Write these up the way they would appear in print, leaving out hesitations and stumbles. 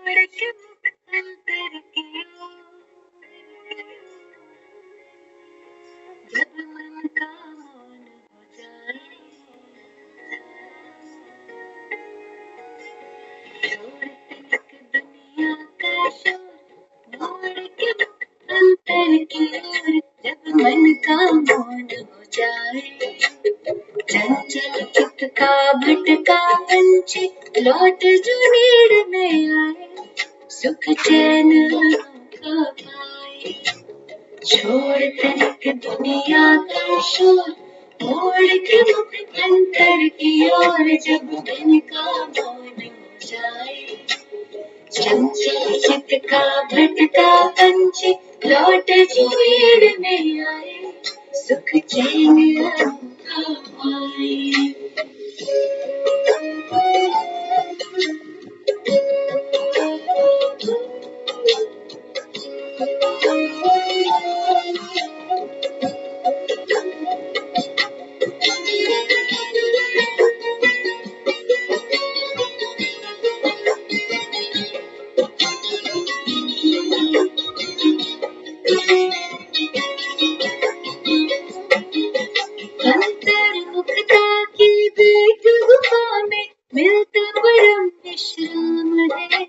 मोड़ के मुख अंतर की ओर, जब मन का मौन हो जाए, छोड़ तनिक दुनिया का शोर, मोड़ के मुख अंतर की ओर, जब मन का मौन हो जाए। चंचल चित्त का भटका पंछी लौट जो नीड़ में आए, सुख चैन अनोखा पाए। छोड़ तनिक दुनिया का शोर, मोड़ के मुख अंतर की ओर, जब मन का मौन हो जाए। चंचल चित्त का भटका पंछी लौट जो नीड़ में आए, सुख चैन अनोखा पाए। अंतर्मुखता की बैठ गुफा में मिलता परम विश्राम है।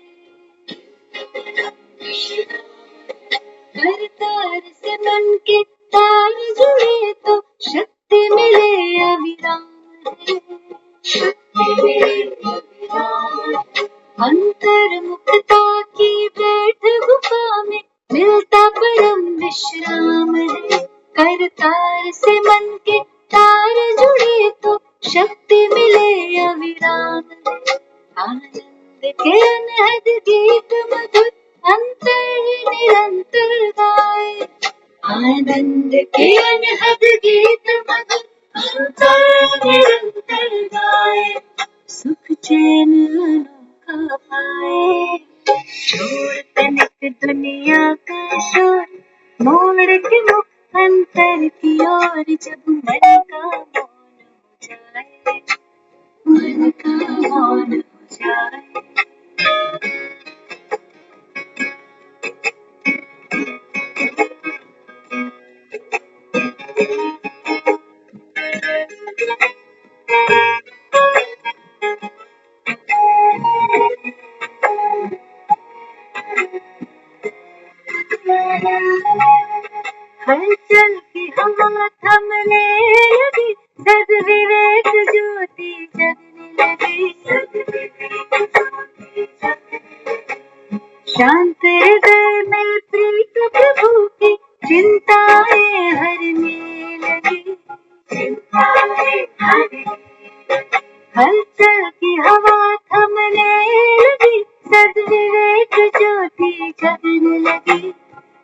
हर तार से मन के तार जुड़े तो शक्ति मिले अविराम है। शक्ति मिले अविराम। अंतर्मुखता की बैठ गुफा में मिलता परम विश्राम है। कर तार से मन के तार जुड़े तो शक्ति मिले अविराम है। आनंद के अनहद गीत मधुर अंतर निरंतर गाए। आनंद के अनहद गीत मधुर अंतर निरंतर गाए, सुख चैन अनोखा पाए। छोड़ तनिक दुनिया का शोर, मोड़ के मुख अंतर की ओर, जब मन का मौन हो जाए। मन का मौन हो जाए। हलचल की हवा थमने लगी, सद विवेक ज्योति जगने लगी। शांत हृदय में प्रीत प्रभु की चिंताएं हरने लगी। हलचल की हवा थमने लगी, सद विवेक ज्योति जगने लगी।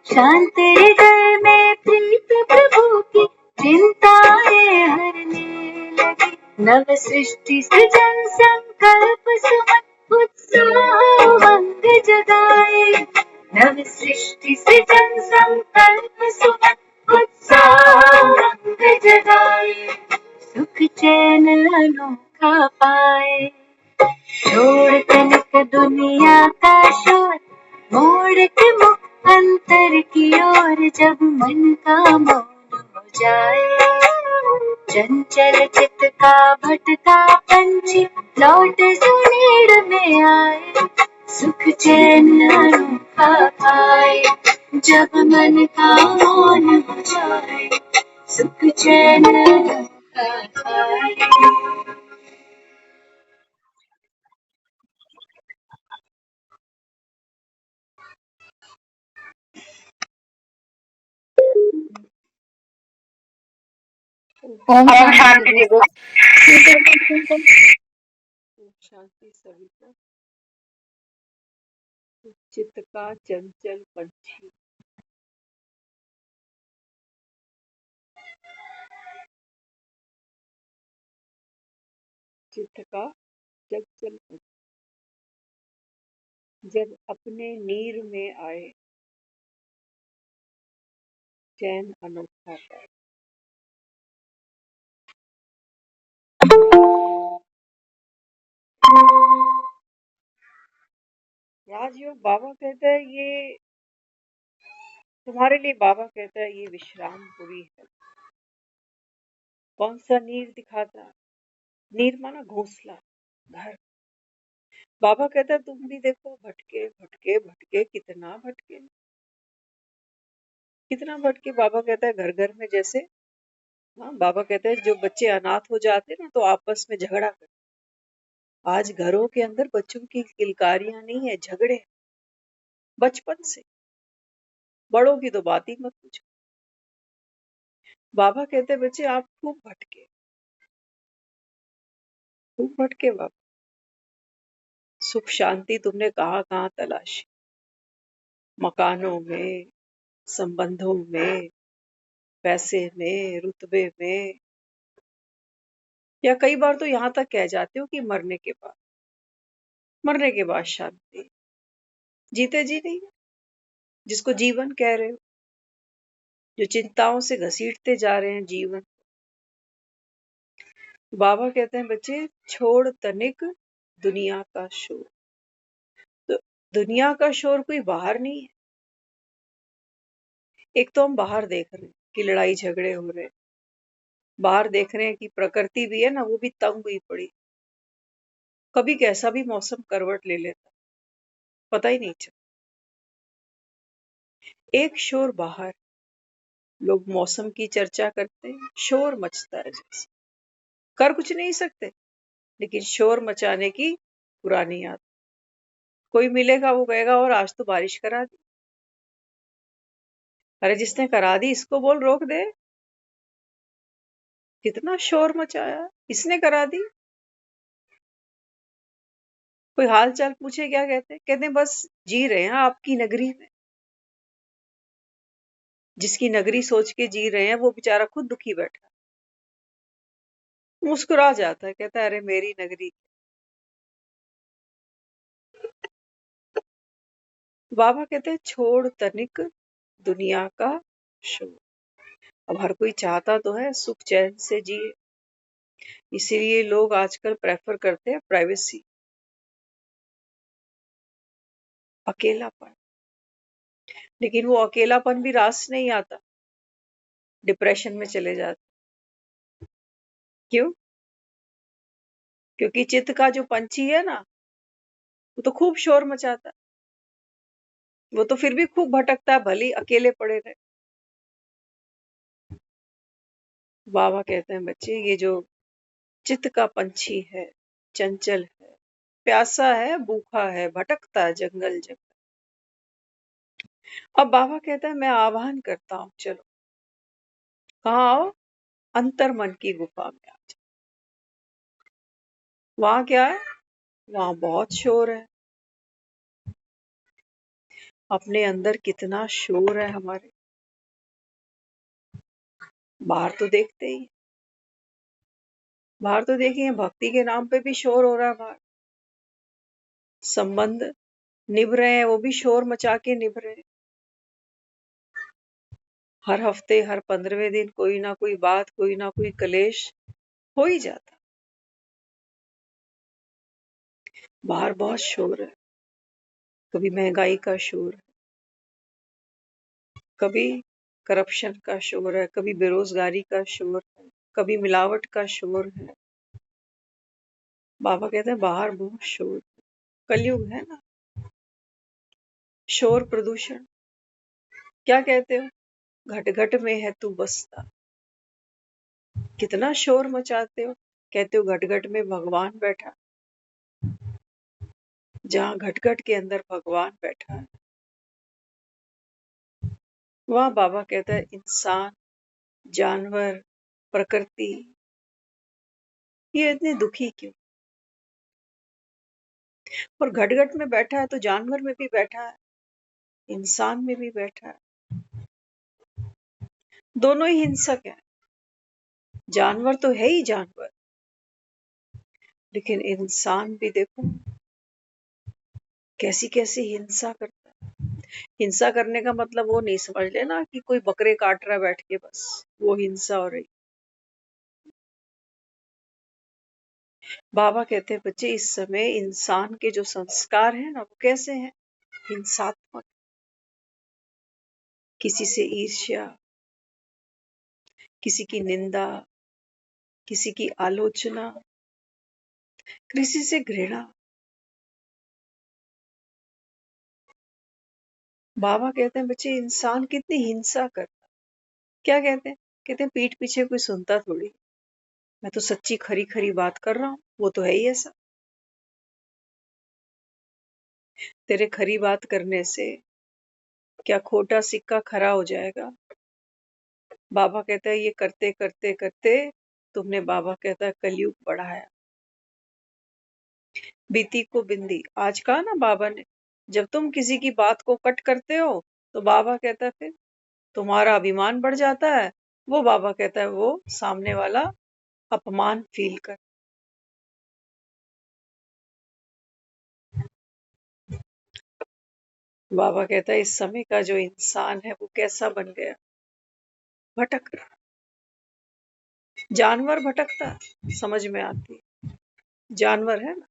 शांत हृदय में प्रीत प्रभु की चिंताएं हरने लगी। नव सृष्टि सृजन संकल्प सुमन उत्साह उमंग जगाए। नव सृष्टि सृजन संकल्प सुमन उत्साह उमंग जगाए, सुख चैन अनोखा पाए। छोड़ तनिक दुनिया का शोर, मोड़ के मुख अंतर की ओर, जब मन का मौन हो जाए। चंचल चित्त का भटका पंछी लौट जो नीड़ में आए, सुख चैन अनोखा पाए। जब मन का मौन हो जाए, सुख चैन अनोखा पाए। ओम शांति जी। शांति सभी को। चित्त का चंचल पंछी, चित्त का चंचल पंछी जब अपने नीर में आए, चैन अनोखा पाए। राजयोग बाबा कहता है ये तुम्हारे लिए, बाबा कहता है ये विश्रामपुरी है। कौन सा नीर दिखाता? नीर माना घोंसला, घर। बाबा कहता है तुम भी देखो, भटके भटके भटके, कितना भटके, कितना भटके। बाबा कहता है घर घर में जैसे, हाँ, बाबा कहते हैं जो बच्चे अनाथ हो जाते हैं ना तो आपस में झगड़ा करते। आज घरों के अंदर बच्चों की किलकारियां नहीं है, झगड़े बचपन से। बड़ों की तो बात ही मत पूछो। बाबा कहते हैं बच्चे आप खूब भटके, खूब भटके बाबा। सुख शांति तुमने कहाँ कहाँ तलाशी, मकानों में, संबंधों में, पैसे में, रुतबे में, या कई बार तो यहाँ तक कह जाते हो कि मरने के बाद, मरने के बाद शांति। जीते जी नहीं है, जिसको जीवन कह रहे हो, जो चिंताओं से घसीटते जा रहे हैं जीवन। बाबा कहते हैं बच्चे छोड़ तनिक दुनिया का शोर। तो दुनिया का शोर कोई बाहर नहीं है। एक तो हम बाहर देख रहे हैं कि लड़ाई झगड़े हो रहे हैं, बाहर देख रहे हैं कि प्रकृति भी है ना, वो भी तंग हुई पड़ी। कभी कैसा भी मौसम करवट ले लेता, पता ही नहीं चलता। एक शोर बाहर, लोग मौसम की चर्चा करते हैं, शोर मचता है जैसे। कर कुछ नहीं सकते, लेकिन शोर मचाने की पुरानी आदत। कोई मिलेगा वो कहेगा और आज तो बारिश करा दी। अरे जिसने करा दी इसको बोल रोक दे। कितना शोर मचाया, इसने करा दी। कोई हाल चाल पूछे क्या कहते? कहते हैं बस जी रहे हैं आपकी नगरी में। जिसकी नगरी सोच के जी रहे हैं वो बेचारा खुद दुखी बैठा, मुस्कुरा जाता है, कहता है अरे मेरी नगरी। बाबा कहते हैं छोड़ तनिक दुनिया का शोर। अब हर कोई चाहता तो है सुख चैन से जिए, इसीलिए लोग आजकल प्रेफर करते हैं प्राइवेसी, अकेलापन। लेकिन वो अकेलापन भी रास नहीं आता, डिप्रेशन में चले जाते। क्यों? क्योंकि चित्त का जो पंछी है ना, वो तो खूब शोर मचाता है, वो तो फिर भी खूब भटकता है, भली अकेले पड़े रहे। बाबा कहते हैं बच्चे ये जो चित्त का पंछी है, चंचल है, प्यासा है, भूखा है, भटकता है जंगल जंगल। अब बाबा कहता है मैं आह्वान करता हूँ, चलो कहाँ आओ? अंतर मन की गुफा में आ जाओ। वहां क्या है? वहां बहुत शोर है। अपने अंदर कितना शोर है हमारे, बाहर तो देखते ही। बाहर तो देखिए भक्ति के नाम पे भी शोर हो रहा है बाहर। संबंध निभ रहे हैं, वो भी शोर मचा के निभ रहे हैं। हर हफ्ते, हर 15वें दिन कोई ना कोई बात, कोई ना कोई कलेश हो ही जाता। बाहर बहुत शोर है। कभी महंगाई का शोर है, कभी करप्शन का शोर है, कभी बेरोजगारी का शोर है, कभी मिलावट का शोर है। बाबा कहते हैं बाहर बहुत शोर है। कलयुग है ना, शोर प्रदूषण। क्या कहते हो? घट घट में है तू बसता। कितना शोर मचाते हो। कहते हो घट घट में भगवान बैठा। जहां घट घट के अंदर भगवान बैठा है, वहां बाबा कहता है इंसान, जानवर, प्रकृति ये इतने दुखी क्यों? और घट घट में बैठा है तो जानवर में भी बैठा है, इंसान में भी बैठा है। दोनों ही हिंसक है। जानवर तो है ही जानवर, लेकिन इंसान भी देखो कैसी कैसी हिंसा करता है। हिंसा करने का मतलब वो नहीं समझ लेना कि कोई बकरे काट रहा है बैठ के, बस वो हिंसा हो रही। बाबा कहते हैं बच्चे इस समय इंसान के जो संस्कार हैं ना वो कैसे हैं, हिंसात्मक, किसी से ईर्ष्या, किसी की निंदा, किसी की आलोचना, किसी से घृणा। बाबा कहते हैं बच्चे इंसान कितनी हिंसा करता। क्या कहते हैं? कहते हैं पीठ पीछे कोई सुनता थोड़ी, मैं तो सच्ची खरी खरी बात कर रहा हूँ, वो तो है ही ऐसा। तेरे खरी बात करने से क्या खोटा सिक्का खरा हो जाएगा? बाबा कहता है ये करते करते करते तुमने, बाबा कहता है, कलयुग बढ़ाया। बीती को बिंदी, आज कहा ना बाबा ने, जब तुम किसी की बात को कट करते हो तो बाबा कहता है फिर तुम्हारा अभिमान बढ़ जाता है। वो बाबा कहता है वो सामने वाला अपमान फील कर। बाबा कहता है इस समय का जो इंसान है वो कैसा बन गया, भटक रहा। जानवर भटकता समझ में आती है, जानवर है ना,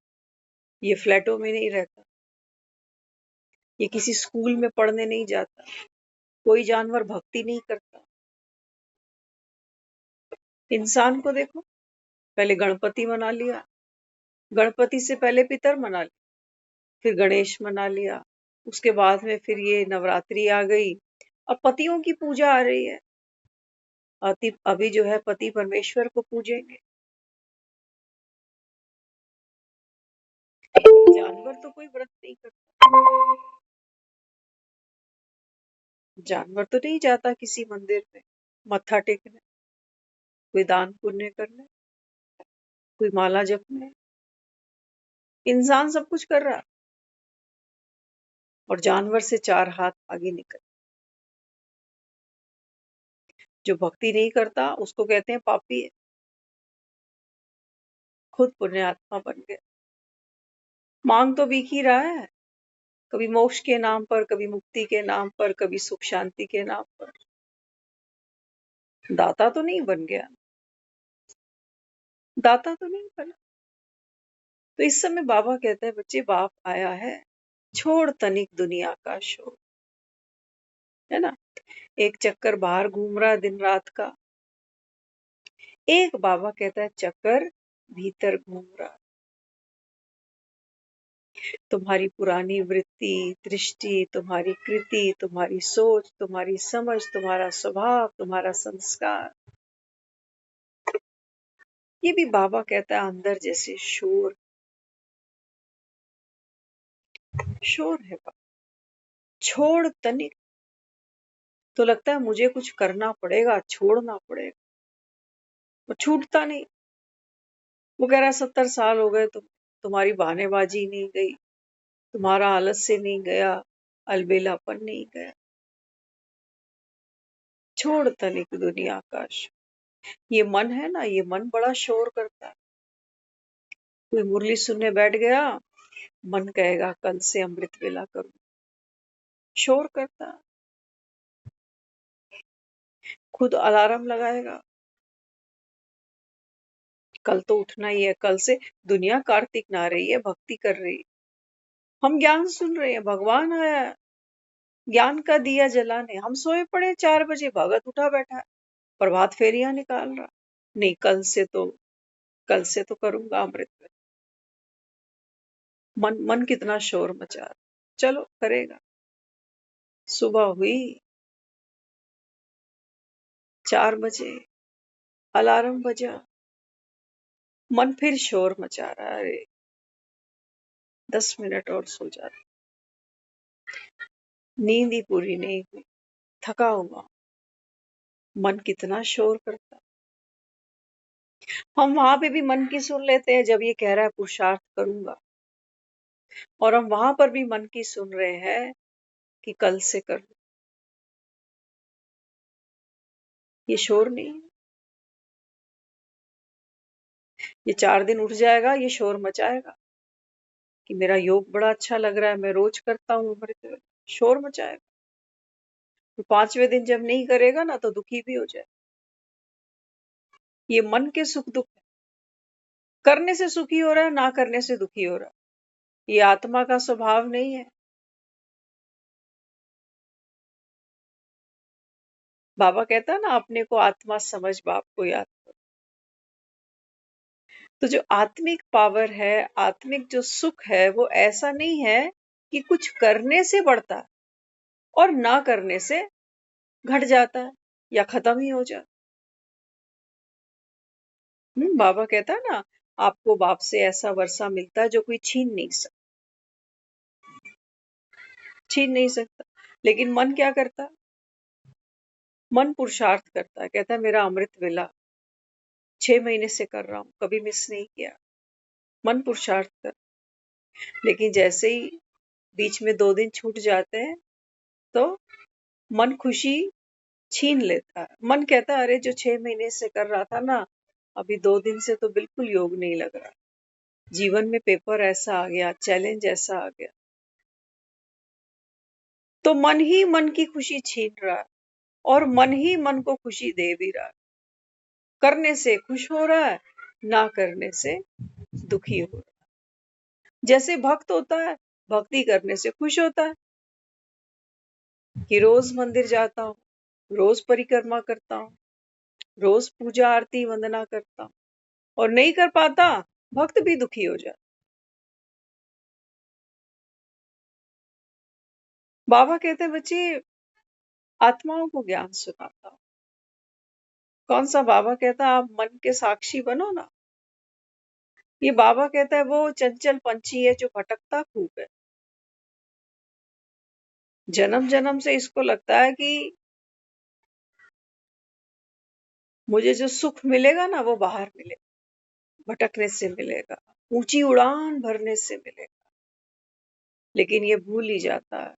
ये फ्लैटों में नहीं रहता, ये किसी स्कूल में पढ़ने नहीं जाता, कोई जानवर भक्ति नहीं करता। इंसान को देखो, पहले गणपति मना लिया, गणपति से पहले पितर मना लिया, फिर गणेश मना लिया, उसके बाद में फिर ये नवरात्रि आ गई, अब पतियों की पूजा आ रही है। अभी जो है पति परमेश्वर को पूजेंगे। जानवर तो कोई व्रत नहीं करता, जानवर तो नहीं जाता किसी मंदिर में मत्था टेकने, कोई दान पुण्य करने, कोई माला जपने। इंसान सब कुछ कर रहा और जानवर से 4 हाथ आगे निकल। जो भक्ति नहीं करता उसको कहते हैं पापी है, खुद पुण्यात्मा बन गया। मांग तो बिक ही रहा है, कभी मोक्ष के नाम पर, कभी मुक्ति के नाम पर, कभी सुख शांति के नाम पर। दाता तो नहीं बन गया, दाता तो नहीं बना। तो इस समय बाबा कहते हैं बच्चे बाप आया है, छोड़ तनिक दुनिया का शोर, है ना। एक चक्कर बाहर घूम रहा है दिन रात का, एक बाबा कहता है चक्कर भीतर घूम रहा है। तुम्हारी पुरानी वृत्ति, दृष्टि, तुम्हारी कृति, तुम्हारी सोच, तुम्हारी समझ, तुम्हारा स्वभाव, तुम्हारा संस्कार, ये भी बाबा कहता है अंदर जैसे शोर, शोर है बाबा। छोड़ तनिक, तो लगता है मुझे कुछ करना पड़ेगा, छोड़ना पड़ेगा, वो छूटता नहीं। वो कह रहा है 70 साल हो गए, तुम्हारी बहानेबाजी नहीं गई, तुम्हारा आलस्य नहीं गया, अलबेलापन नहीं गया। छोड़ तनिक दुनिया का ये मन है ना, ये मन बड़ा शोर करता है। कोई मुरली सुनने बैठ गया, मन कहेगा कल से अमृत वेला करूं, शोर करता है। खुद अलार्म लगाएगा, कल तो उठना ही है, कल से दुनिया कार्तिक ना रही है, भक्ति कर रही है। हम ज्ञान सुन रहे हैं, भगवान आया है ज्ञान का दिया जलाने, हम सोए पड़े 4 बजे, भगत उठा बैठा है, प्रभात फेरियां निकाल रहा। नहीं, कल से तो करूंगा अमृत वेला। मन कितना शोर मचा रहा, चलो करेगा। सुबह हुई, 4 बजे अलार्म बजा, मन फिर शोर मचा रहा है, अरे 10 मिनट और सो जाता। नींद ही पूरी नहीं हुई, थका हुआ, मन कितना शोर करता। हम वहां पे भी मन की सुन लेते हैं जब ये कह रहा है पुरुषार्थ करूंगा, और हम वहां पर भी मन की सुन रहे हैं कि कल से कर लो। ये शोर नहीं है। ये 4 दिन उठ जाएगा, ये शोर मचाएगा कि मेरा योग बड़ा अच्छा लग रहा है, मैं रोज करता हूँ अमृत वेला, शोर मचाएगा। तो 5वें दिन जब नहीं करेगा ना तो दुखी भी हो जाए। ये मन के सुख दुख है, करने से सुखी हो रहा है, ना करने से दुखी हो रहा है। ये आत्मा का स्वभाव नहीं है। बाबा कहता है ना, अपने को आत्मा समझ बाप को याद करो। तो जो आत्मिक पावर है, आत्मिक जो सुख है, वो ऐसा नहीं है कि कुछ करने से बढ़ता है और ना करने से घट जाता है या खत्म ही हो जाता है। बाबा कहता है ना, आपको बाप से ऐसा वर्षा मिलता है जो कोई छीन नहीं सकता। लेकिन मन क्या करता है? मन पुरुषार्थ करता है, कहता है मेरा अमृत वेला 6 महीने से कर रहा हूं, कभी मिस नहीं किया। मन पुरुषार्थ कर, लेकिन जैसे ही बीच में 2 दिन छूट जाते हैं तो मन खुशी छीन लेता है। मन कहता है अरे जो 6 महीने से कर रहा था ना, अभी 2 दिन से तो बिल्कुल योग नहीं लग रहा। जीवन में पेपर ऐसा आ गया, चैलेंज ऐसा आ गया। तो मन ही मन की खुशी छीन रहा है और मन ही मन को खुशी दे भी रहा है। करने से खुश हो रहा है, ना करने से दुखी हो रहा है। जैसे भक्त होता है, भक्ति करने से खुश होता है कि रोज मंदिर जाता हूँ, रोज परिक्रमा करता हूँ, रोज पूजा आरती वंदना करता हूँ, और नहीं कर पाता, भक्त भी दुखी हो जाता। बाबा कहते हैं बच्चे, आत्माओं को ज्ञान सुनाता हूँ। कौन सा? बाबा कहता है आप मन के साक्षी बनो ना। ये बाबा कहता है वो चंचल पंछी है जो भटकता खूब है। जन्म जन्म से इसको लगता है कि मुझे जो सुख मिलेगा ना वो बाहर मिलेगा, भटकने से मिलेगा, ऊंची उड़ान भरने से मिलेगा। लेकिन ये भूल ही जाता है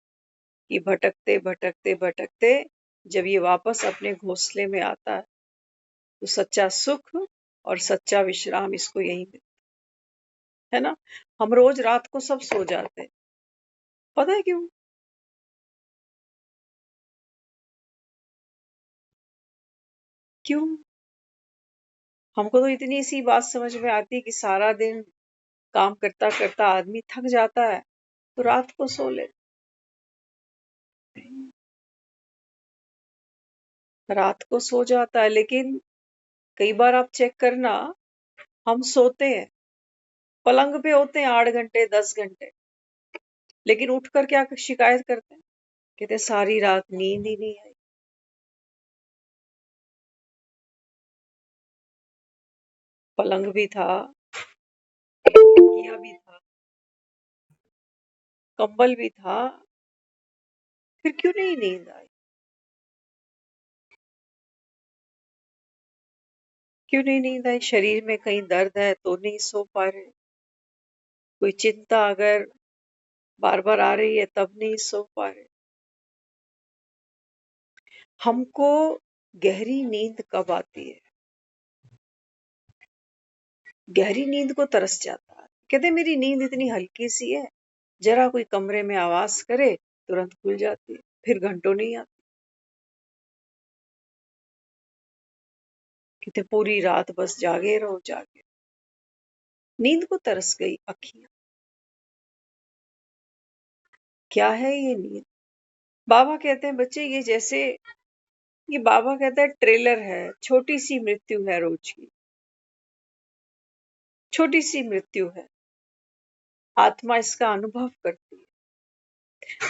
कि भटकते भटकते भटकते जब ये वापस अपने घोंसले में आता है तो सच्चा सुख और सच्चा विश्राम इसको यही मिलता है ना। हम रोज रात को सब सो जाते हैं, पता है क्यों? क्यों? हमको तो इतनी सी बात समझ में आती है कि सारा दिन काम करता करता आदमी थक जाता है तो रात को सो ले। रात को सो जाता है, लेकिन कई बार आप चेक करना, हम सोते हैं, पलंग पे होते हैं 8 घंटे 10 घंटे, लेकिन उठकर क्या शिकायत करते हैं? कहते हैं, सारी रात नींद ही नहीं आई। पलंग भी था, तकिया भी था, कंबल भी था, फिर क्यों नहीं नींद आई? क्यों नहीं नींद आई? शरीर में कहीं दर्द है तो नहीं सो पा रहे, कोई चिंता अगर बार बार आ रही है तब नहीं सो पा रहे। हमको गहरी नींद कब आती है? गहरी नींद को तरस जाता है। कहते मेरी नींद इतनी हल्की सी है, जरा कोई कमरे में आवाज करे तुरंत खुल जाती है, फिर घंटों नहीं आती। कहते पूरी रात बस जागे रहो जागे। नींद को तरस गई अखियां। क्या है ये नींद? बाबा कहते हैं बच्चे, ये जैसे, ये बाबा कहता है ट्रेलर है, छोटी सी मृत्यु है रोज की, छोटी सी मृत्यु है। आत्मा इसका अनुभव करती है।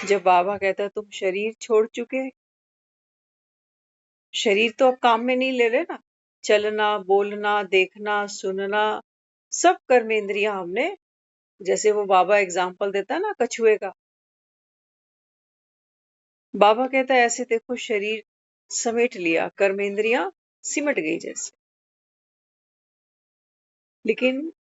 जब बाबा कहता है तुम शरीर छोड़ चुके, शरीर तो अब काम में नहीं ले रहे ना, चलना बोलना देखना सुनना सब कर्मेंद्रियां हमने, जैसे वो बाबा एग्जाम्पल देता है ना कछुए का, बाबा कहता है ऐसे देखो शरीर समेट लिया, कर्मेंद्रियां सिमट गई जैसे। लेकिन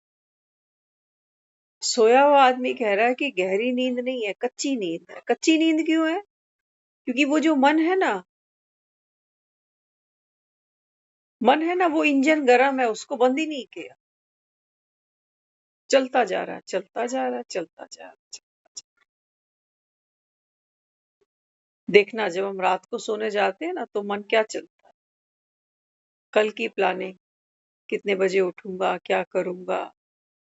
सोया हुआ आदमी कह रहा है कि गहरी नींद नहीं है, कच्ची नींद है। कच्ची नींद क्यों है? क्योंकि वो जो मन है ना, वो इंजन गर्म है, उसको बंद ही नहीं किया, चलता जा रहा है चलता जा रहा है चलता जा रहा है। देखना, जब हम रात को सोने जाते हैं ना तो मन क्या चलता है? कल की प्लानिंग, कितने बजे उठूंगा, क्या करूंगा,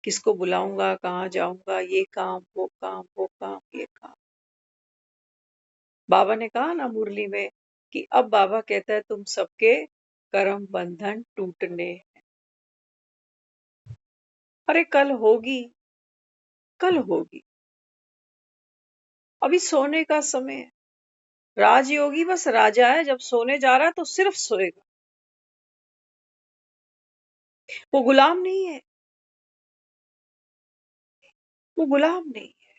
किसको बुलाऊंगा, कहाँ जाऊंगा, ये काम, वो काम, वो काम, ये काम। बाबा ने कहा ना मुरली में कि अब बाबा कहता है तुम सबके कर्म बंधन टूटने। अरे कल होगी, कल होगी, अभी सोने का समय है। राजयोगी बस राजा है, जब सोने जा रहा है तो सिर्फ सोएगा, वो गुलाम नहीं है, वो गुलाम नहीं है।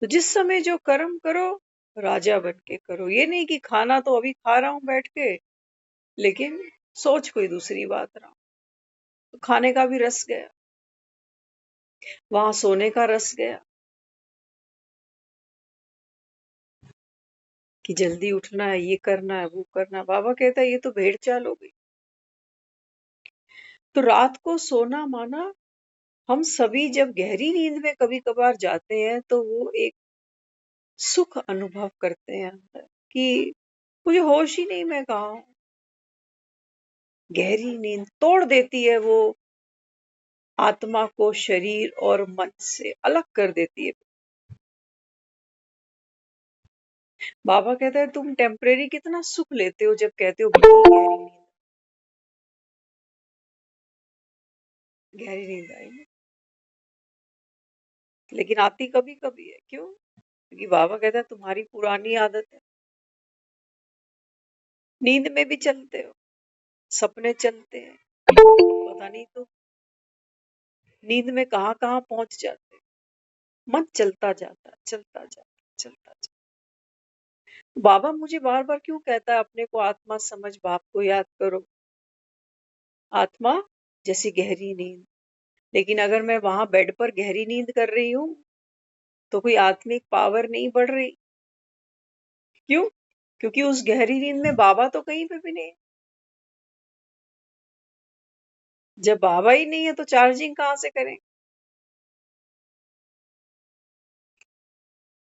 तो जिस समय जो कर्म करो राजा बन के करो, ये नहीं कि खाना तो अभी खा रहा हूं बैठ के, लेकिन सोच कोई दूसरी बात रहा हूं, तो खाने का भी रस गया, वहां सोने का रस गया कि जल्दी उठना है, ये करना है, वो करना है। बाबा कहता है ये तो भेड़ चाल हो गई। तो रात को सोना माना, हम सभी जब गहरी नींद में कभी कभार जाते हैं तो वो एक सुख अनुभव करते हैं अंदर कि मुझे होश ही नहीं, मैं कहा हूं। गहरी नींद तोड़ देती है वो आत्मा को शरीर और मन से अलग कर देती है। बाबा कहता है तुम टेम्परेरी कितना सुख लेते हो जब कहते हो बड़ी गहरी नींद, गहरी नींद आई। लेकिन आती कभी कभी है, क्यों? क्योंकि बाबा कहता है तुम्हारी पुरानी आदत है, नींद में भी चलते हो, सपने चलते हैं, पता नहीं तो नींद में कहाँ कहाँ पहुंच जाते हैं। मन चलता जाता, चलता जाता, चलता जाता। बाबा मुझे बार बार क्यों कहता है अपने को आत्मा समझ, बाप को याद करो। आत्मा जैसी गहरी नींद, लेकिन अगर मैं वहां बेड पर गहरी नींद कर रही हूं तो कोई आत्मिक पावर नहीं बढ़ रही। क्यों? क्योंकि उस गहरी नींद में बाबा तो कहीं पे भी नहीं है। जब बाबा ही नहीं है तो चार्जिंग कहां से करें?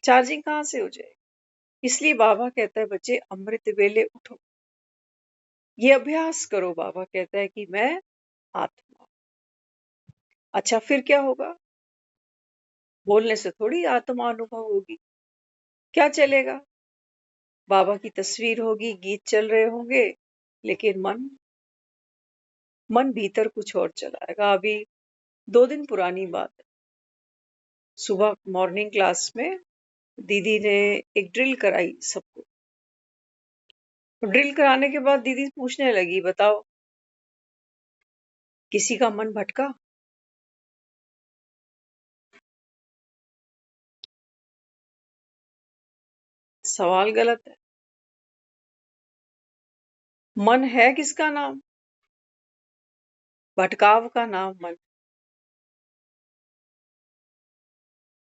चार्जिंग कहां से हो जाए? इसलिए बाबा कहता है बच्चे अमृत वेले उठो, ये अभ्यास करो। बाबा कहता है कि मैं आत्मा। अच्छा फिर क्या होगा? बोलने से थोड़ी आत्मा अनुभव होगी। क्या चलेगा? बाबा की तस्वीर होगी, गीत चल रहे होंगे, लेकिन मन भीतर कुछ और चलाएगा। अभी 2 दिन पुरानी बात है, सुबह मॉर्निंग क्लास में दीदी ने एक ड्रिल कराई सबको। ड्रिल कराने के बाद दीदी पूछने लगी बताओ किसी का मन भटका? सवाल गलत है। मन है किसका नाम? भटकाव का नाम मन।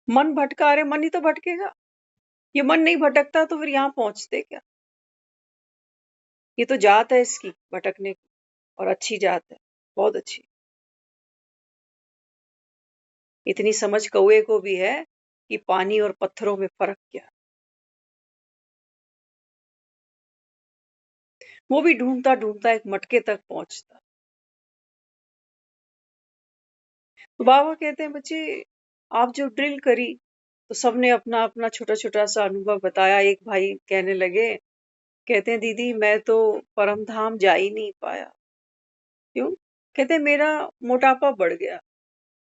मन भटका, अरे मन ही तो भटकेगा। ये मन नहीं भटकता तो फिर यहाँ पहुंचते क्या? ये तो जात है इसकी भटकने की, और अच्छी जात है, बहुत अच्छी। इतनी समझ कौए को भी है कि पानी और पत्थरों में फर्क क्या है। वो भी ढूंढता ढूंढता एक मटके तक पहुंचता। तो बाबा कहते हैं बच्चे आप जो ड्रिल करी तो सबने अपना अपना छोटा छोटा सा अनुभव बताया। एक भाई कहने लगे, कहते हैं दीदी मैं तो परम धाम जा ही नहीं पाया। क्यों? कहते हैं मेरा मोटापा बढ़ गया,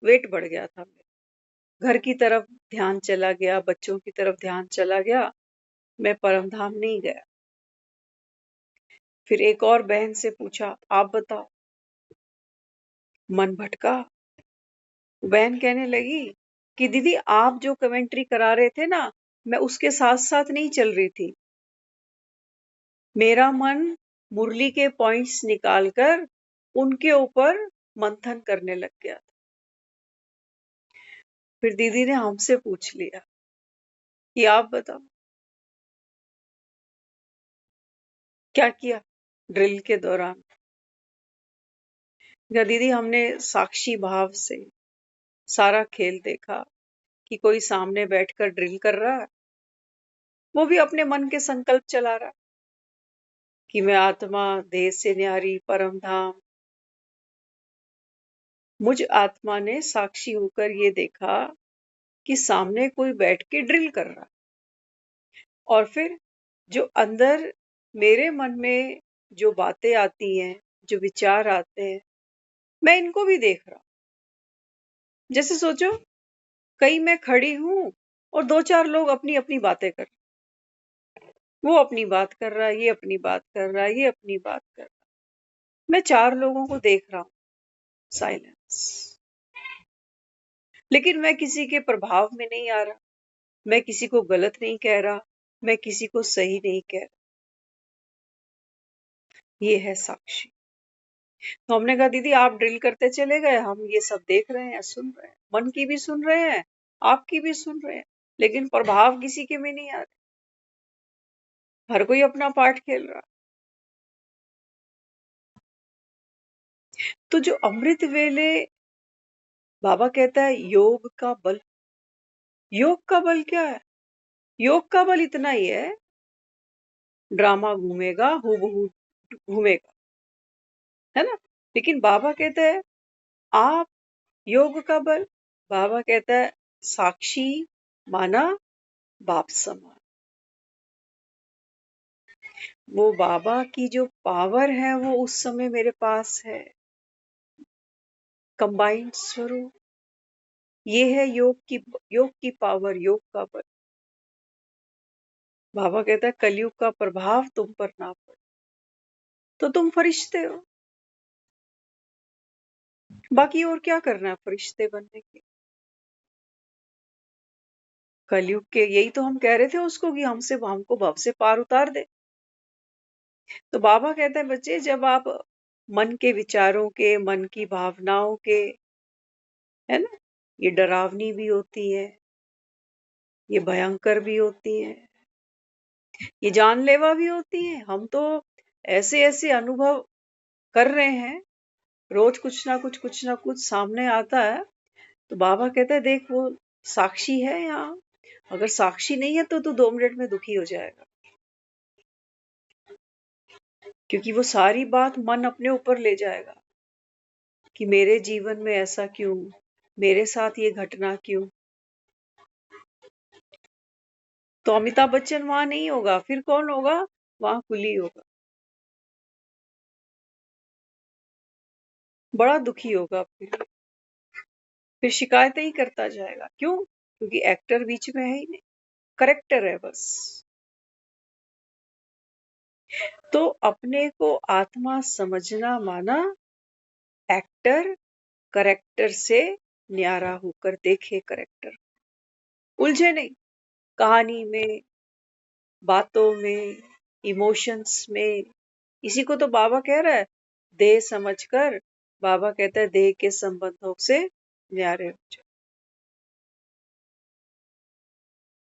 वेट बढ़ गया था, घर की तरफ ध्यान चला गया, बच्चों की तरफ ध्यान चला गया, मैं परम धाम नहीं गया। फिर एक और बहन से पूछा आप बताओ, मन भटका। बहन कहने लगी कि दीदी आप जो कमेंट्री करा रहे थे ना, मैं उसके साथ साथ नहीं चल रही थी। मेरा मन मुरली के पॉइंट्स निकालकर उनके ऊपर मंथन करने लग गया। फिर दीदी ने हमसे पूछ लिया कि आप बताओ क्या किया ड्रिल के दौरान। या दीदी हमने साक्षी भाव से सारा खेल देखा कि कोई सामने बैठकर ड्रिल कर रहा है, वो भी अपने मन के संकल्प चला रहा कि मैं आत्मा, देह से न्यारी, परम धाम। मुझ आत्मा ने साक्षी होकर ये देखा कि सामने कोई बैठ के ड्रिल कर रहा, और फिर जो अंदर मेरे मन में जो बातें आती हैं, जो विचार आते हैं, मैं इनको भी देख रहा। जैसे सोचो, कहीं मैं खड़ी हूं और दो चार लोग अपनी अपनी बातें कर रहे, वो अपनी बात कर रहा है, ये अपनी बात कर रहा है, ये अपनी बात कर रहा है। मैं चार लोगों को देख रहा हूं, साइलेंस। लेकिन मैं किसी के प्रभाव में नहीं आ रहा, मैं किसी को गलत नहीं कह रहा, मैं किसी को सही नहीं कह रहा। ये है साक्षी। तो हमने कहा दीदी आप ड्रिल करते चले गए, हम ये सब देख रहे हैं, सुन रहे हैं, मन की भी सुन रहे हैं, आपकी भी सुन रहे हैं, लेकिन प्रभाव किसी के में नहीं आ रहे। हर कोई अपना पार्ट खेल रहा। तो जो अमृत वेले बाबा कहता है योग का बल, योग का बल क्या है? योग का बल इतना ही है, ड्रामा घूमेगा, हूबहू घूमेगा, है ना? लेकिन बाबा कहता है आप योग का बल, बाबा कहता है साक्षी माना बाप समान। वो बाबा की जो पावर है वो उस समय मेरे पास है, कंबाइंड स्वरूप। ये है योग की पावर, योग का बल। बाबा कहता है कलयुग का प्रभाव तुम पर ना पड़े तो तुम फरिश्ते हो। बाकी और क्या करना है फरिश्ते बनने के? कलयुग के यही तो हम कह रहे थे उसको कि हमको भव से पार उतार दे। तो बाबा कहते हैं बच्चे, जब आप मन के विचारों के, मन की भावनाओं के, है ना, ये डरावनी भी होती है, ये भयंकर भी होती है, ये जानलेवा भी होती है। हम तो ऐसे ऐसे अनुभव कर रहे हैं, रोज कुछ ना कुछ सामने आता है। तो बाबा कहता है देख वो साक्षी है यहाँ, अगर साक्षी नहीं है तो तू 2 मिनट में दुखी हो जाएगा, क्योंकि वो सारी बात मन अपने ऊपर ले जाएगा कि मेरे जीवन में ऐसा क्यों, मेरे साथ ये घटना क्यों। तो अमिताभ बच्चन वहां नहीं होगा, फिर कौन होगा? वहां कुली होगा, बड़ा दुखी होगा, फिर शिकायतें ही करता जाएगा। क्यों? क्योंकि एक्टर बीच में है ही नहीं, करेक्टर है बस। तो अपने को आत्मा समझना माना एक्टर करेक्टर से न्यारा होकर देखे करेक्टर, उलझे नहीं कहानी में, बातों में, इमोशंस में। इसी को तो बाबा कह रहा है देह समझकर। बाबा कहता है देह के संबंधों से न्यारे हो जाओ,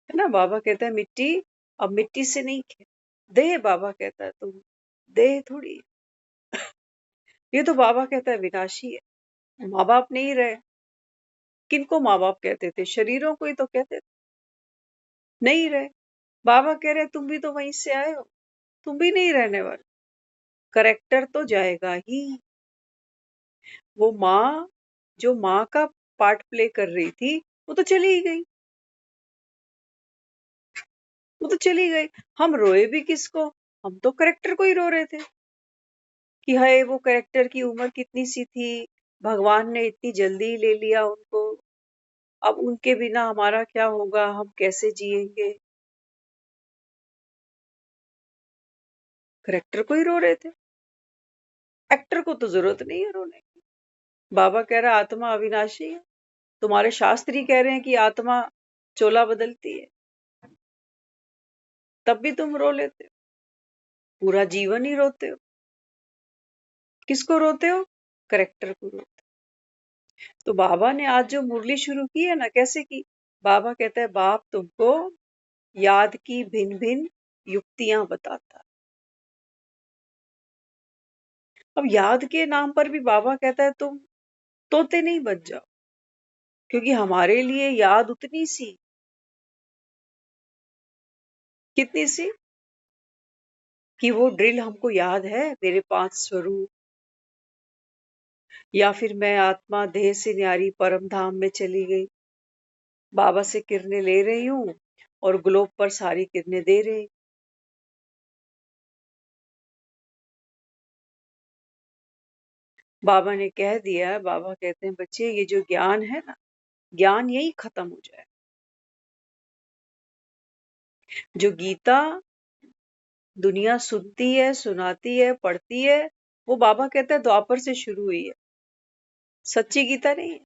है ना? बाबा कहता है मिट्टी, अब मिट्टी से नहीं खेल, देह। बाबा कहता है तुम देह थोड़ी, ये तो बाबा कहता है विनाशी है। माँ बाप नहीं रहे, किनको माँ बाप कहते थे? शरीरों को ही तो कहते थे, नहीं रहे। बाबा कह रहे तुम भी तो वहीं से आए हो, तुम भी नहीं रहने वाले, करेक्टर तो जाएगा ही। वो माँ जो माँ का पार्ट प्ले कर रही थी वो तो चली ही गई, वो तो चली गई। हम रोए भी किसको? हम तो करेक्टर को ही रो रहे थे कि हाय वो करेक्टर की उम्र कितनी सी थी, भगवान ने इतनी जल्दी ले लिया उनको, अब उनके बिना हमारा क्या होगा, हम कैसे जिएंगे। करेक्टर को ही रो रहे थे, एक्टर को तो जरूरत नहीं है रोने की। बाबा कह रहा आत्मा अविनाशी है, तुम्हारे शास्त्री कह रहे हैं कि आत्मा चोला बदलती है, तब भी तुम रो लेते हो, पूरा जीवन ही रोते हो। किसको रोते हो? करेक्टर को रोते हो। तो बाबा ने आज जो मुरली शुरू की है ना, कैसे की? बाबा कहता है बाप तुमको याद की भिन्न भिन्न युक्तियां बताता है। अब याद के नाम पर भी बाबा कहता है तुम तोते नहीं बन जाओ, क्योंकि हमारे लिए याद उतनी सी, कितनी सी, कि वो ड्रिल हमको याद है, मेरे 5 स्वरूप, या फिर मैं आत्मा देह से न्यारी परम धाम में चली गई, बाबा से किरणें ले रही हूँ और ग्लोब पर सारी किरणें दे रही। बाबा ने कह दिया, बाबा कहते हैं बच्चे ये जो ज्ञान है ना, ज्ञान यही खत्म हो जाए। जो गीता दुनिया सुनती है, सुनाती है, पढ़ती है, वो बाबा कहता है द्वापर से शुरू हुई है, सच्ची गीता नहीं है।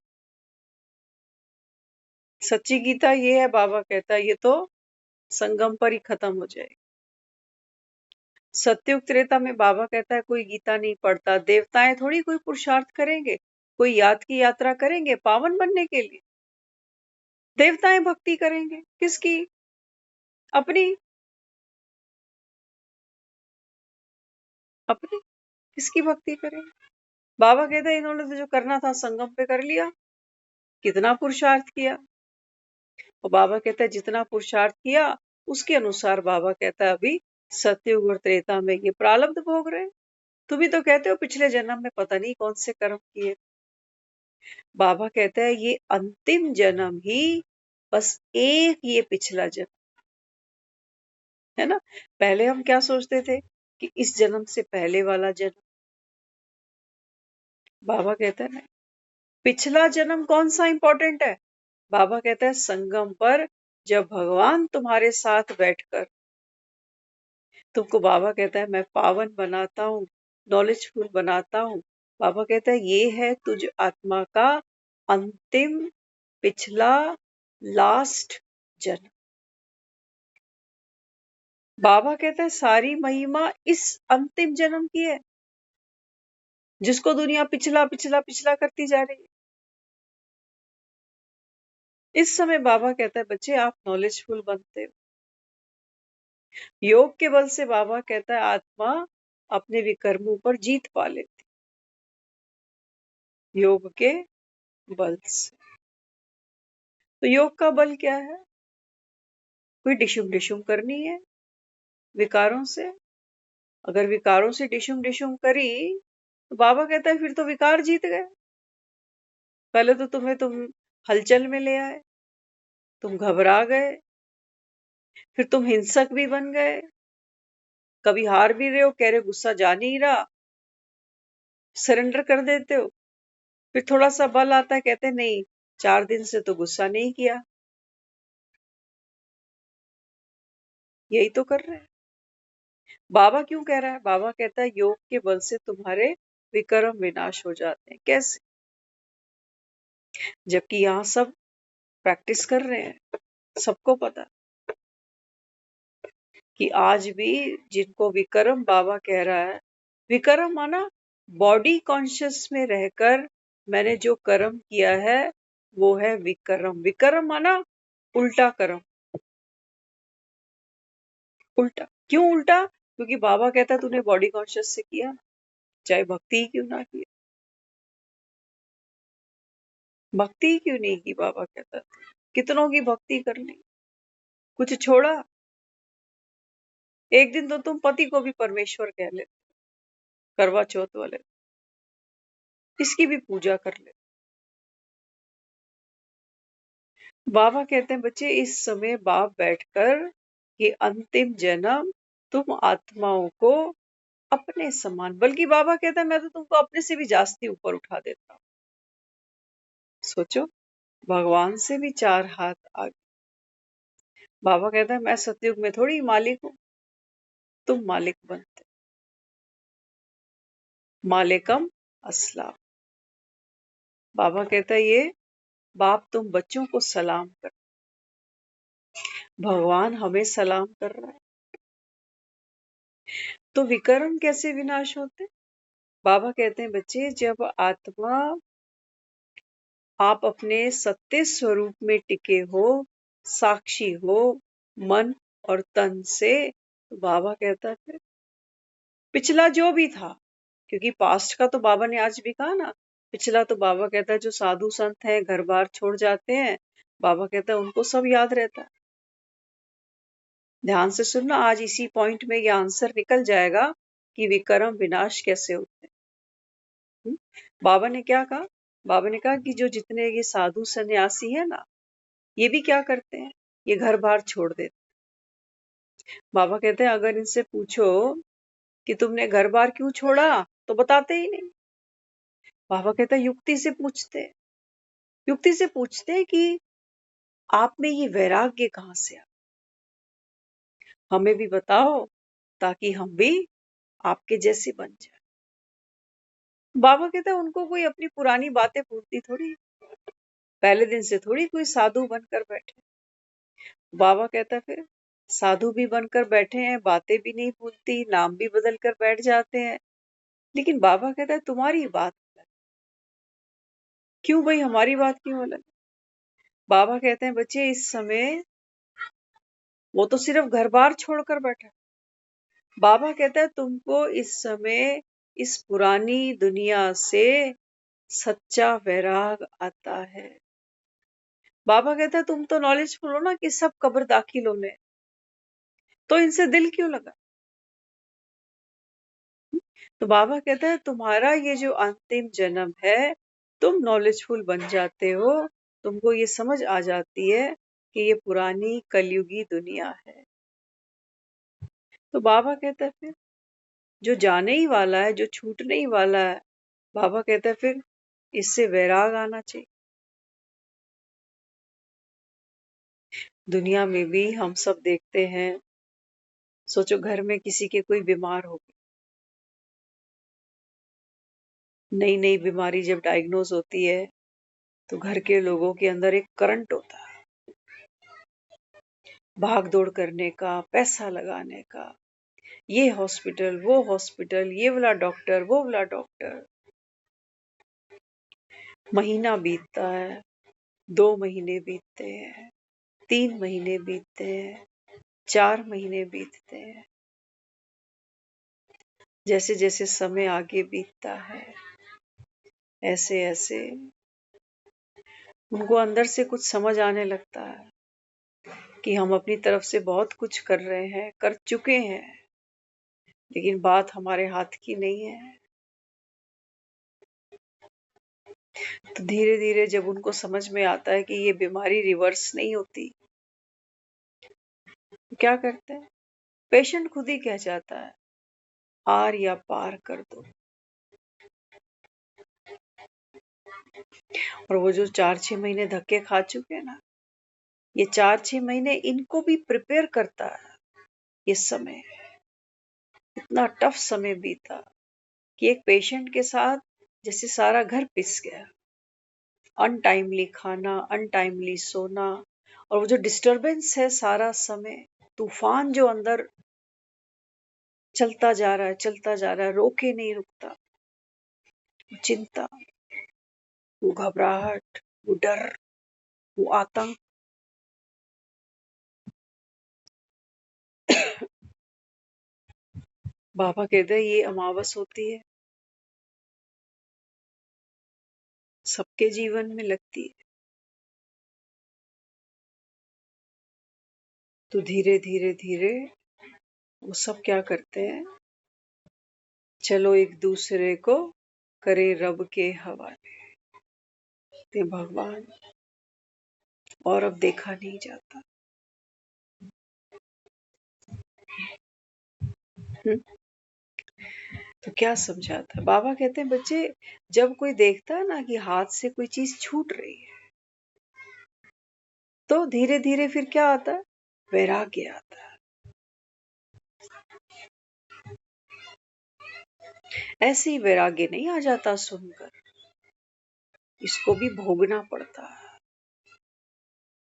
सच्ची गीता ये है, बाबा कहता है ये तो संगम पर ही खत्म हो जाएगी। सत्युग त्रेता में बाबा कहता है कोई गीता नहीं पढ़ता, देवताएं थोड़ी कोई पुरुषार्थ करेंगे, कोई याद की यात्रा करेंगे पावन बनने के लिए। देवताएं भक्ति करेंगे किसकी? अपनी। अपनी किसकी भक्ति करेंगे? बाबा कहते हैं इन्होंने तो जो करना था संगम पे कर लिया, कितना पुरुषार्थ किया। और बाबा कहता है जितना पुरुषार्थ किया उसके अनुसार बाबा कहता है अभी सत्युग और त्रेता में ये प्रारब्ध भोग रहे हैं। तुम ही तो कहते हो पिछले जन्म में पता नहीं कौन से कर्म किए। बाबा कहता है ये अंतिम जन्म ही, बस एक ये पिछला जन्म है ना। पहले हम क्या सोचते थे कि इस जन्म से पहले वाला जन्म। बाबा कहता है नहीं, पिछला जन्म कौन सा इंपॉर्टेंट है। बाबा कहता है संगम पर जब भगवान तुम्हारे साथ बैठकर तुमको, बाबा कहता है मैं पावन बनाता हूँ, नॉलेजफुल बनाता हूँ। बाबा कहता है ये है तुझ आत्मा का अंतिम पिछला लास्ट जन्म। बाबा कहता है सारी महिमा इस अंतिम जन्म की है, जिसको दुनिया पिछला पिछला पिछला करती जा रही है। इस समय बाबा कहता है बच्चे आप नॉलेजफुल बनते हो। योग के बल से बाबा कहता है आत्मा अपने विकर्मों पर जीत पा लेती, योग के बल से। तो योग का बल क्या है? कोई डिशुम डिशुम करनी है विकारों से। अगर विकारों से डिशुम डिशुम करी तो बाबा कहता है फिर तो विकार जीत गए। पहले तो तुम हलचल में ले आए, तुम घबरा गए, फिर तुम हिंसक भी बन गए, कभी हार भी रहे हो, कह रहे गुस्सा जा नहीं रहा, सरेंडर कर देते हो। फिर थोड़ा सा बल आता है, कहते नहीं 4 दिन से तो गुस्सा नहीं किया। यही तो कर रहे हैं। बाबा क्यों कह रहा है? बाबा कहता है योग के बल से तुम्हारे विकर्म विनाश हो जाते हैं। कैसे? जबकि यहाँ सब प्रैक्टिस कर रहे हैं, सबको पता कि आज भी जिनको विकर्म, बाबा कह रहा है विकर्म माना बॉडी कॉन्शियस में रहकर मैंने जो कर्म किया है वो है विकर्म। विकर्म माना उल्टा कर्म। उल्टा क्यों? उल्टा क्योंकि बाबा कहता है तूने बॉडी कॉन्शियस से किया, चाहे भक्ति ही क्यों ना की। भक्ति ही क्यों नहीं की? बाबा कहता था कितनों की भक्ति कर ली, कुछ छोड़ा। एक दिन तो तुम पति को भी परमेश्वर कह ले, करवा चौथ वाले इसकी भी पूजा कर ले। बाबा कहते हैं बच्चे इस समय बाप बैठकर ये अंतिम जन्म तुम आत्माओं को अपने समान, बल्कि बाबा कहता है मैं तो तुमको अपने से भी जास्ती ऊपर उठा देता हूँ। सोचो, भगवान से भी 4 हाथ आगे। बाबा कहता है मैं सतयुग में थोड़ी मालिक हूँ, तुम मालिक बनते। मालिकम असला। बाबा कहता है ये बाप तुम बच्चों को सलाम कर, भगवान हमें सलाम कर रहा है। तो विकर्म कैसे विनाश होते? बाबा कहते हैं बच्चे जब आत्मा आप अपने सत्य स्वरूप में टिके हो, साक्षी हो मन और तन से, तो बाबा कहता है पिछला जो भी था, क्योंकि पास्ट का तो बाबा ने आज भी कहा ना, पिछला तो बाबा कहता है जो साधु संत हैं घर बार छोड़ जाते हैं, बाबा कहता है उनको सब याद रहता है। ध्यान से सुनना, आज इसी पॉइंट में ये आंसर निकल जाएगा कि विकर्म विनाश कैसे होते हैं। बाबा ने क्या कहा? बाबा ने कहा कि जो जितने ये साधु सन्यासी है ना, ये भी क्या करते हैं? ये घर बार छोड़ देते। बाबा कहते हैं अगर इनसे पूछो कि तुमने घर बार क्यों छोड़ा, तो बताते ही नहीं। बाबा कहते हैं युक्ति से पूछते हैं। युक्ति से पूछते हैं कि आप में ये वैराग्य कहाँ से आया? हमें भी बताओ ताकि हम भी आपके जैसे बन जाए। बाबा कहते हैं उनको कोई अपनी पुरानी बातें भूलती थोड़ी, पहले दिन से थोड़ी कोई साधु बनकर बैठे। बाबा कहता है फिर साधु भी बनकर बैठे हैं, बातें भी नहीं भूलती, नाम भी बदल कर बैठ जाते हैं। लेकिन बाबा कहता है तुम्हारी बात अलग। क्यों भाई, हमारी बात क्यों अलग? बाबा कहते हैं बच्चे इस समय वो तो सिर्फ घर बार छोड़कर बैठा। बाबा कहता है तुमको इस समय इस पुरानी दुनिया से सच्चा वैराग आता है। बाबा कहता है तुम तो नॉलेजफुल हो ना कि सब कब्र दाखिल होने, तो इनसे दिल क्यों लगा? तो बाबा कहता है तुम्हारा ये जो अंतिम जन्म है, तुम नॉलेजफुल बन जाते हो, तुमको ये समझ आ जाती है कि ये पुरानी कलयुगी दुनिया है। तो बाबा कहता है फिर जो जाने ही वाला है, जो छूटने ही वाला है, बाबा कहता है फिर इससे वैराग आना चाहिए। दुनिया में भी हम सब देखते हैं, सोचो घर में किसी के कोई बीमार हो गया, नई नई बीमारी जब डायग्नोज होती है तो घर के लोगों के अंदर एक करंट होता है, भाग दौड़ करने का, पैसा लगाने का, ये हॉस्पिटल वो हॉस्पिटल, ये वाला डॉक्टर वो वाला डॉक्टर। महीना बीतता है, 2 महीने बीतते हैं, 3 महीने बीतते हैं, 4 महीने बीतते हैं। जैसे जैसे समय आगे बीतता है, ऐसे ऐसे उनको अंदर से कुछ समझ आने लगता है कि हम अपनी तरफ से बहुत कुछ कर रहे हैं, कर चुके हैं, लेकिन बात हमारे हाथ की नहीं है। तो धीरे धीरे जब उनको समझ में आता है कि ये बीमारी रिवर्स नहीं होती, तो क्या करते हैं? पेशेंट खुद ही कह जाता है आर या पार कर दो। और वो जो 4-6 महीने धक्के खा चुके हैं ना, ये 4-6 महीने इनको भी प्रिपेयर करता है। ये समय इतना टफ समय बीता कि एक पेशेंट के साथ जैसे सारा घर पिस गया। अनटाइमली खाना, अनटाइमली सोना, और वो जो डिस्टरबेंस है सारा समय, तूफान जो अंदर चलता जा रहा है, चलता जा रहा है, रोके नहीं रुकता। वो चिंता, वो घबराहट, वो डर, वो आतंक। बाबा कहते हैं ये अमावस होती है, सबके जीवन में लगती है। तो धीरे धीरे धीरे वो सब क्या करते हैं, चलो एक दूसरे को करे रब के हवाले, ते भगवान, और अब देखा नहीं जाता। हम्म? तो क्या समझाता है? बाबा कहते हैं बच्चे जब कोई देखता है ना कि हाथ से कोई चीज छूट रही है, तो धीरे धीरे फिर क्या आता है? वैराग्य आता है। ऐसे ही वैराग्य नहीं आ जाता सुनकर, इसको भी भोगना पड़ता है।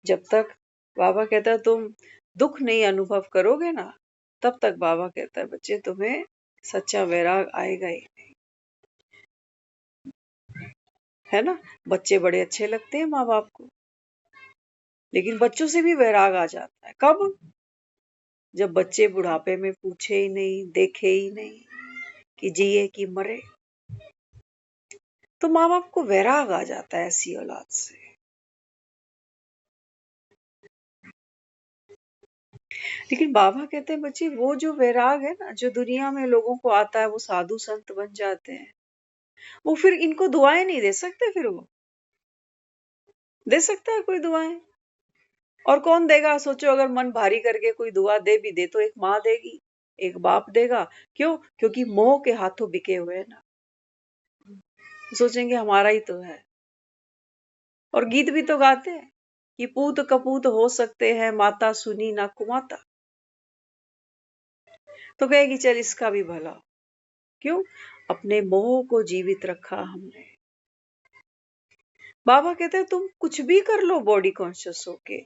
जब तक बाबा कहता है तुम दुख नहीं अनुभव करोगे ना, तब तक बाबा कहता है बच्चे तुम्हें सच्चा वैराग आएगा ही नहीं। है ना? बच्चे बड़े अच्छे लगते हैं माँ बाप को, लेकिन बच्चों से भी वैराग आ जाता है। कब? जब बच्चे बुढ़ापे में पूछे ही नहीं, देखे ही नहीं कि जिए कि मरे, तो माँ बाप को वैराग आ जाता है ऐसी औलाद से। लेकिन बाबा कहते हैं बच्चे वो जो वैराग है ना, जो दुनिया में लोगों को आता है, वो साधु संत बन जाते हैं, वो फिर इनको दुआएं नहीं दे सकते, फिर वो दे सकता है कोई दुआएं? और कौन देगा? सोचो, अगर मन भारी करके कोई दुआ दे भी दे तो एक माँ देगी, एक बाप देगा। क्यों? क्योंकि मोह के हाथों बिके हुए हैं ना, सोचेंगे हमारा ही तो है। और गीत भी तो गाते हैं कि पूत कपूत हो सकते हैं, माता सुनी ना कुमाता। तो कहेगी चल इसका भी भला हो। क्यों? अपने मोह को जीवित रखा हमने। बाबा कहते हैं तुम कुछ भी कर लो बॉडी कॉन्शियस होके,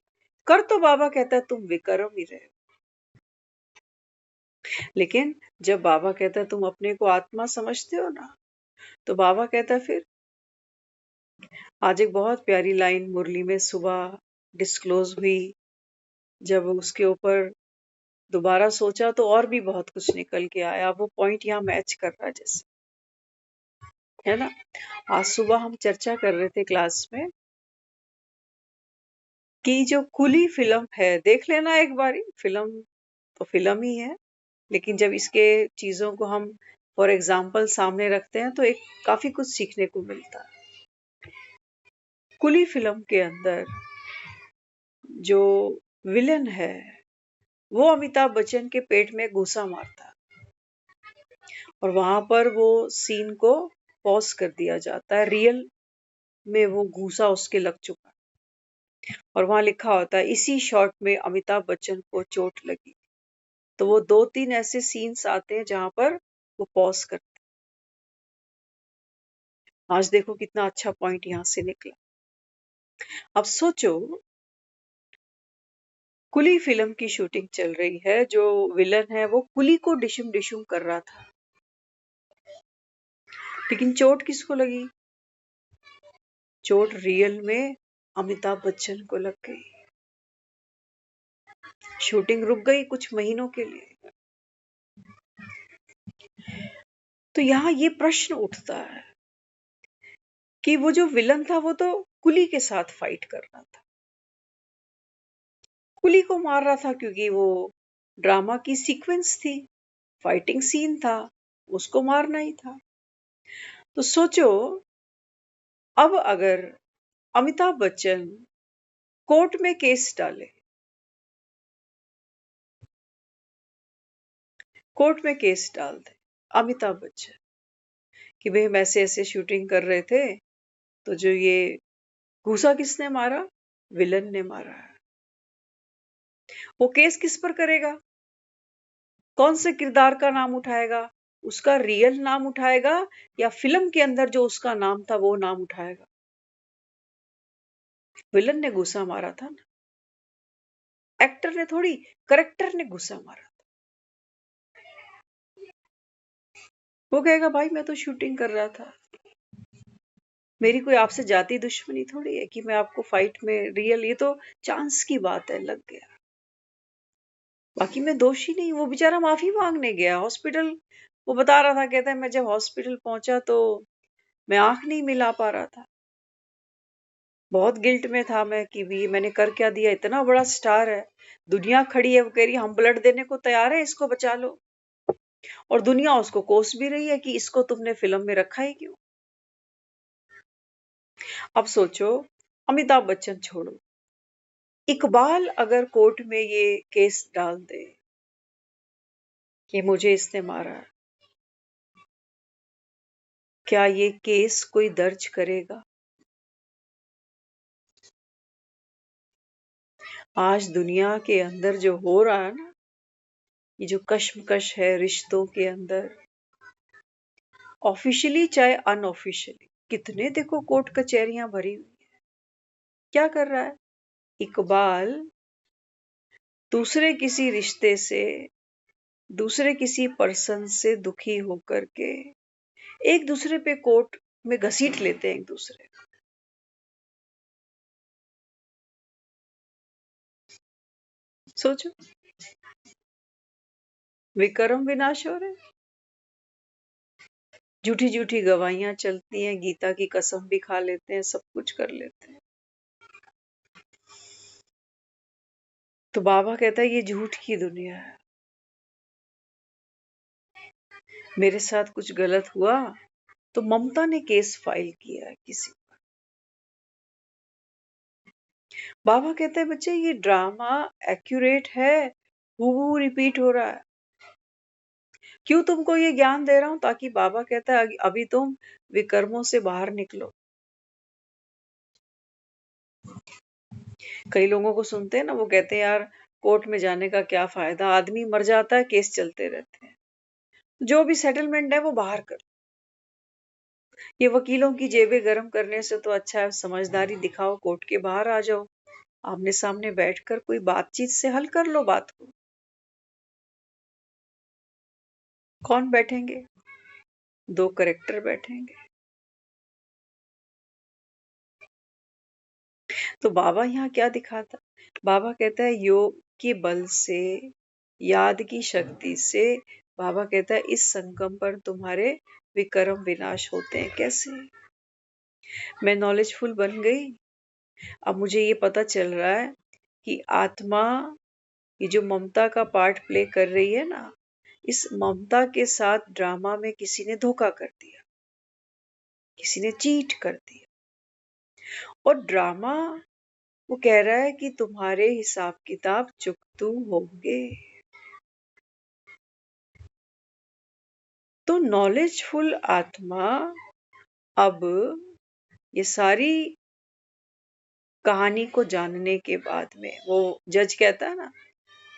कर तो बाबा कहता है तुम विक्रम ही रहे। लेकिन जब बाबा कहता है तुम अपने को आत्मा समझते हो ना, तो बाबा कहता है फिर। आज एक बहुत प्यारी लाइन मुरली में सुबह डिस्क्लोज हुई, जब उसके ऊपर दोबारा सोचा तो और भी बहुत कुछ निकल के आया। वो पॉइंट यहाँ मैच कर रहा है जैसे, है ना। आज सुबह हम चर्चा कर रहे थे क्लास में कि जो कुली फिल्म है, देख लेना एक बारी। फिल्म तो फिल्म ही है, लेकिन जब इसके चीजों को हम फॉर एग्जाम्पल सामने रखते हैं तो एक काफी कुछ सीखने को मिलता है। कुली फिल्म के अंदर जो विलन है वो अमिताभ बच्चन के पेट में घूसा मारता है, और वहां पर वो सीन को पॉज कर दिया जाता है। रियल में वो घूसा उसके लग चुका है, और वहां लिखा होता है इसी शॉट में अमिताभ बच्चन को चोट लगी। तो वो 2-3 ऐसे सीन्स आते हैं जहां पर वो पॉज करते हैं। आज देखो कितना अच्छा पॉइंट यहां से निकला। अब सोचो, कुली फिल्म की शूटिंग चल रही है, जो विलन है वो कुली को डिशुम डिशुम कर रहा था, लेकिन चोट किसको लगी? चोट रियल में अमिताभ बच्चन को लग गई। शूटिंग रुक गई कुछ महीनों के लिए। तो यहाँ ये प्रश्न उठता है कि वो जो विलन था वो तो कुली के साथ फाइट कर रहा था, कुली को मार रहा था, क्योंकि वो ड्रामा की सीक्वेंस थी, फाइटिंग सीन था, उसको मारना ही था। तो सोचो, अब अगर अमिताभ बच्चन कोर्ट में केस डाले, कोर्ट में केस डाल दे अमिताभ बच्चन कि भाई हम ऐसे ऐसे शूटिंग कर रहे थे, तो जो ये घूसा किसने मारा? विलन ने मारा है। वो केस किस पर करेगा? कौन से किरदार का नाम उठाएगा? उसका रियल नाम उठाएगा या फिल्म के अंदर जो उसका नाम था वो नाम उठाएगा? विलन ने घूसा मारा था ना, एक्टर ने थोड़ी, करेक्टर ने घूसा मारा। वो कहेगा भाई मैं तो शूटिंग कर रहा था, मेरी कोई आपसे जाती दुश्मनी थोड़ी है कि मैं आपको फाइट में रियल, ये तो चांस की बात है, लग गया। बाकी मैं दोषी नहीं। वो बेचारा माफी मांगने गया हॉस्पिटल, वो बता रहा था, कहता है मैं जब हॉस्पिटल पहुंचा तो मैं आंख नहीं मिला पा रहा था, बहुत गिल्ट में था मैं कि भी मैंने कर क्या दिया। इतना बड़ा स्टार है, दुनिया खड़ी है, वो कह रही हम ब्लड देने को तैयार है, इसको बचा लो। और दुनिया उसको कोस भी रही है कि इसको तुमने फिल्म में रखा ही क्यों। अब सोचो, अमिताभ बच्चन छोड़ो, इकबाल अगर कोर्ट में ये केस डाल दे कि मुझे इसने मारा, क्या ये केस कोई दर्ज करेगा? आज दुनिया के अंदर जो हो रहा है ना, ये जो कश्मकश है रिश्तों के अंदर, ऑफिशियली चाहे अनऑफिशियली, कितने देखो कोर्ट कचहरियां भरी हुई है। क्या कर रहा है इकबाल? दूसरे किसी रिश्ते से, दूसरे किसी पर्सन से दुखी होकर के एक दूसरे पे कोर्ट में घसीट लेते हैं एक दूसरे को। सोचो, विक्रम विनाश हो रहे, झूठी झूठी गवाहियां चलती हैं, गीता की कसम भी खा लेते हैं, सब कुछ कर लेते हैं। तो बाबा कहता है ये झूठ की दुनिया है, मेरे साथ कुछ गलत हुआ तो ममता ने केस फाइल किया है किसी पर। बाबा कहते हैं बच्चे ये ड्रामा एक्यूरेट है, हूबहू रिपीट हो रहा है। क्यों तुमको ये ज्ञान दे रहा हूं? ताकि बाबा कहता है अभी तुम विकर्मों से बाहर निकलो। कई लोगों को सुनते हैं ना, वो कहते हैं यार कोर्ट में जाने का क्या फायदा, आदमी मर जाता है, केस चलते रहते हैं, जो भी सेटलमेंट है वो बाहर कर। ये वकीलों की जेबें गर्म करने से तो अच्छा है समझदारी दिखाओ, कोर्ट के बाहर आ जाओ, आमने सामने बैठकर कोई बातचीत से हल कर लो बात को। कौन बैठेंगे? दो करेक्टर बैठेंगे। तो बाबा यहाँ क्या दिखाता? बाबा कहता है योग के बल से, याद की शक्ति से, बाबा कहता है इस संगम पर तुम्हारे विकर्म विनाश होते हैं। कैसे? मैं नॉलेजफुल बन गई, अब मुझे ये पता चल रहा है कि आत्मा ये जो ममता का पार्ट प्ले कर रही है ना, इस ममता के साथ ड्रामा में किसी ने धोखा कर दिया, किसी ने चीट कर दिया। और ड्रामा वो कह रहा है कि तुम्हारे हिसाब किताब चुकतू होंगे। तो नॉलेजफुल आत्मा अब ये सारी कहानी को जानने के बाद में, वो जज कहता है ना,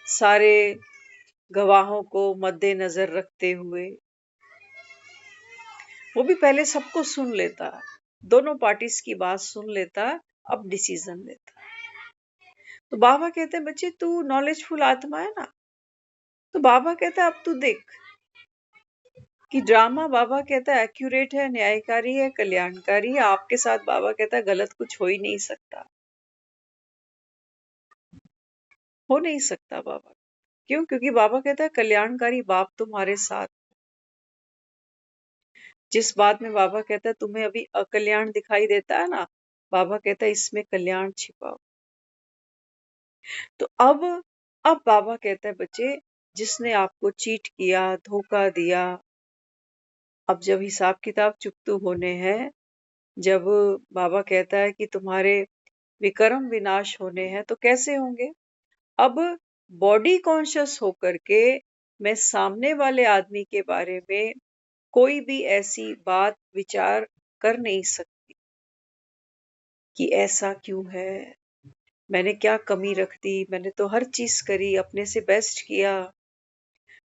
सारे गवाहों को मद्देनजर रखते हुए, वो भी पहले सबको सुन लेता, दोनों पार्टीज की बात सुन लेता, अब डिसीजन लेता। तो बाबा कहते हैं बच्चे तू नॉलेजफुल आत्मा है ना, तो बाबा कहता है अब तू देख कि ड्रामा, बाबा कहता है एक्यूरेट है, न्यायकारी है, कल्याणकारी है। आपके साथ बाबा कहता है गलत कुछ हो ही नहीं सकता, हो नहीं सकता बाबा। क्यों? क्योंकि बाबा कहता है कल्याणकारी बाप तुम्हारे साथ। जिस बात में बाबा कहता है तुम्हें अभी अकल्याण दिखाई देता है ना, बाबा कहता है इसमें कल्याण छिपाओ। तो अब बाबा कहता है बच्चे जिसने आपको चीट किया, धोखा दिया, अब जब हिसाब किताब चुकतू होने हैं, जब बाबा कहता है कि तुम्हारे विकर्म विनाश होने हैं, तो कैसे होंगे? अब बॉडी कॉन्शियस होकर के मैं सामने वाले आदमी के बारे में कोई भी ऐसी बात विचार कर नहीं सकती कि ऐसा क्यों है, मैंने क्या कमी रख दी, मैंने तो हर चीज करी, अपने से बेस्ट किया,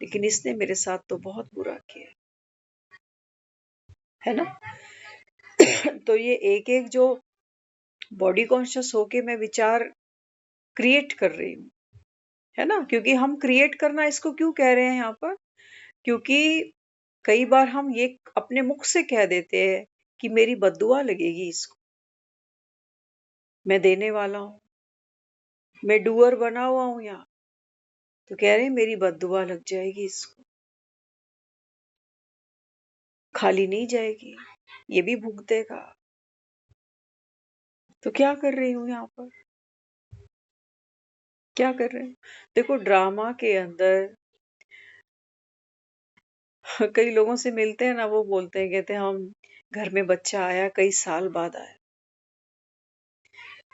लेकिन इसने मेरे साथ तो बहुत बुरा किया, है ना? तो ये एक एक जो बॉडी कॉन्शियस होके मैं विचार क्रिएट कर रही हूँ, है ना? क्योंकि हम क्रिएट करना इसको क्यों कह रहे हैं यहाँ पर? क्योंकि कई बार हम ये अपने मुख से कह देते हैं कि मेरी बद्दुआ लगेगी इसको, मैं देने वाला हूँ, मैं डूअर बना हुआ हूं यहाँ, तो कह रहे हैं मेरी बद्दुआ लग जाएगी इसको, खाली नहीं जाएगी, ये भी भुगतेगा। तो क्या कर रही हूँ यहाँ पर? क्या कर रहे हूँ? देखो ड्रामा के अंदर कई लोगों से मिलते हैं ना, वो बोलते हैं, कहते हैं हम घर में बच्चा आया कई साल बाद आया,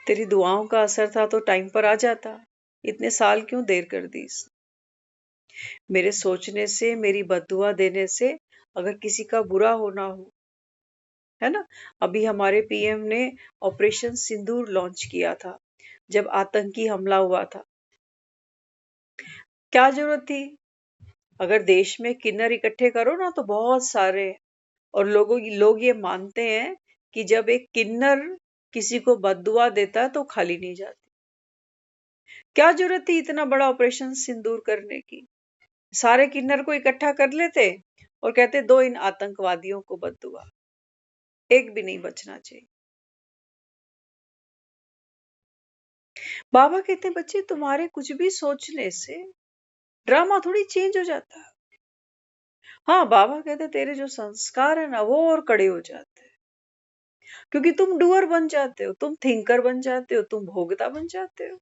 तेरी दुआओं का असर था तो टाइम पर आ जाता, इतने साल क्यों देर कर दी? मेरे सोचने से, मेरी बद्दुआ देने से अगर किसी का बुरा होना हो, है ना? अभी हमारे पीएम ने ऑपरेशन सिंदूर लॉन्च किया था जब आतंकी हमला हुआ था। क्या जरूरत थी? अगर देश में किन्नर इकट्ठे करो ना तो बहुत सारे, और लोग ये मानते हैं कि जब एक किन्नर किसी को बद्दुआ देता है तो खाली नहीं जाती। क्या जरूरत थी इतना बड़ा ऑपरेशन सिंदूर करने की? सारे किन्नर को इकट्ठा कर लेते और कहते दो इन आतंकवादियों को बद्दुआ, एक भी नहीं बचना चाहिए। बाबा कहते हैं बच्चे तुम्हारे कुछ भी सोचने से ड्रामा थोड़ी चेंज हो जाता है। हाँ, बाबा कहते हैं तेरे जो संस्कार है ना वो और कड़े हो जाते हैं, क्योंकि तुम डूअर बन जाते हो, तुम थिंकर बन जाते हो, तुम भोगता बन जाते हो।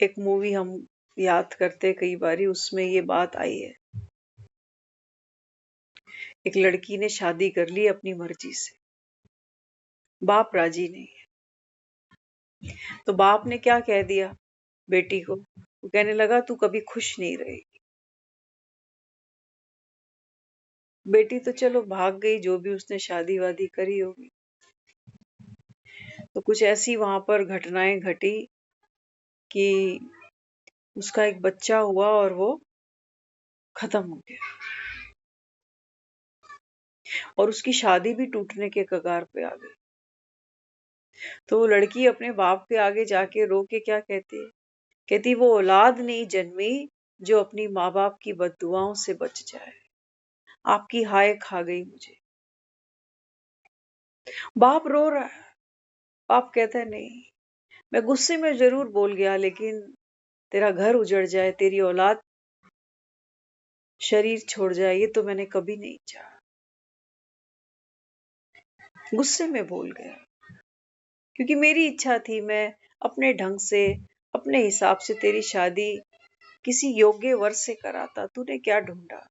एक मूवी हम याद करते कई बारी, उसमें ये बात आई है। एक लड़की ने शादी कर ली अपनी मर्जी से, बाप राजी नहीं है। तो बाप ने क्या कह दिया बेटी को, वो कहने लगा तू कभी खुश नहीं रहेगी। बेटी तो चलो भाग गई, जो भी उसने शादी वादी करी होगी। तो कुछ ऐसी वहां पर घटनाएं घटी कि उसका एक बच्चा हुआ और वो खत्म हो गया, और उसकी शादी भी टूटने के कगार पे आ गई। तो वो लड़की अपने बाप के आगे जाके रो के क्या कहती है, कहती वो औलाद नहीं जन्मी जो अपनी माँ बाप की बद्दुआओं से बच जाए। आपकी हाय खा गई मुझे। बाप रो रहा है, बाप कहता है नहीं, मैं गुस्से में जरूर बोल गया, लेकिन तेरा घर उजड़ जाए, तेरी औलाद शरीर छोड़ जाए, ये तो मैंने कभी नहीं चाहा। गुस्से में बोल गया, क्योंकि मेरी इच्छा थी मैं अपने ढंग से, अपने हिसाब से तेरी शादी किसी योग्य वर से कराता। तूने क्या ढूंढा।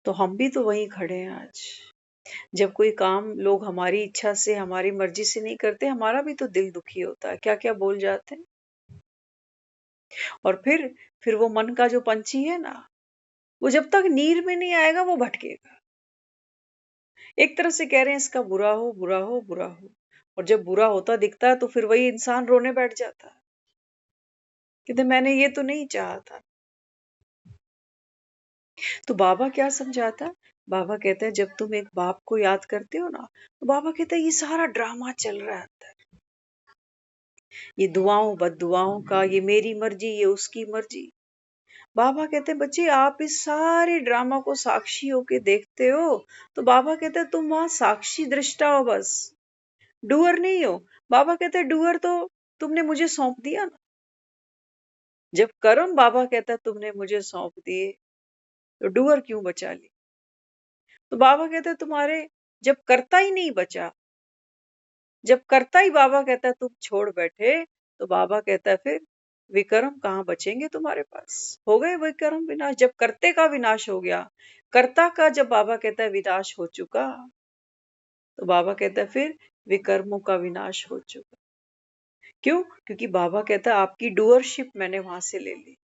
तो हम भी तो वहीं खड़े हैं आज। जब कोई काम लोग हमारी इच्छा से, हमारी मर्जी से नहीं करते, हमारा भी तो दिल दुखी होता है, क्या क्या बोल जाते हैं। और फिर वो मन का जो पंछी है ना, वो जब तक नीर में नहीं आएगा वो भटकेगा। एक तरह से कह रहे हैं इसका बुरा हो बुरा हो बुरा हो, और जब बुरा होता दिखता है तो फिर वही इंसान रोने बैठ जाता है, कहते मैंने ये तो नहीं चाहा था। तो बाबा क्या समझाता, बाबा कहते हैं जब तुम एक बाप को याद करते हो ना, तो बाबा कहते हैं ये सारा ड्रामा चल रहा है अंदर, ये दुआओं बद्दुआओं का, ये मेरी मर्जी ये उसकी मर्जी। बाबा कहते हैं बच्चे आप इस सारे ड्रामा को साक्षी होके देखते हो, तो बाबा कहते हैं तुम वहां साक्षी दृष्टा हो, बस डूअर नहीं हो। बाबा कहते हैं डूअर तो तुमने मुझे सौंप दिया ना। जब कर्म बाबा कहता है तुमने मुझे सौंप दिए, तो डूअर क्यों बचा ली। तो बाबा कहते हैं तुम्हारे जब करता ही नहीं बचा, जब करता ही बाबा कहता है तुम छोड़ बैठे, तो बाबा कहता है फिर विकर्म कहाँ बचेंगे तुम्हारे पास। हो गए विकर्म विनाश, जब करते का विनाश हो गया, कर्ता का जब बाबा कहता है विनाश हो चुका, तो बाबा कहता है फिर विकर्मों का विनाश हो चुका। क्यों, क्योंकि बाबा कहता है आपकी डूअरशिप मैंने वहां से ले ली।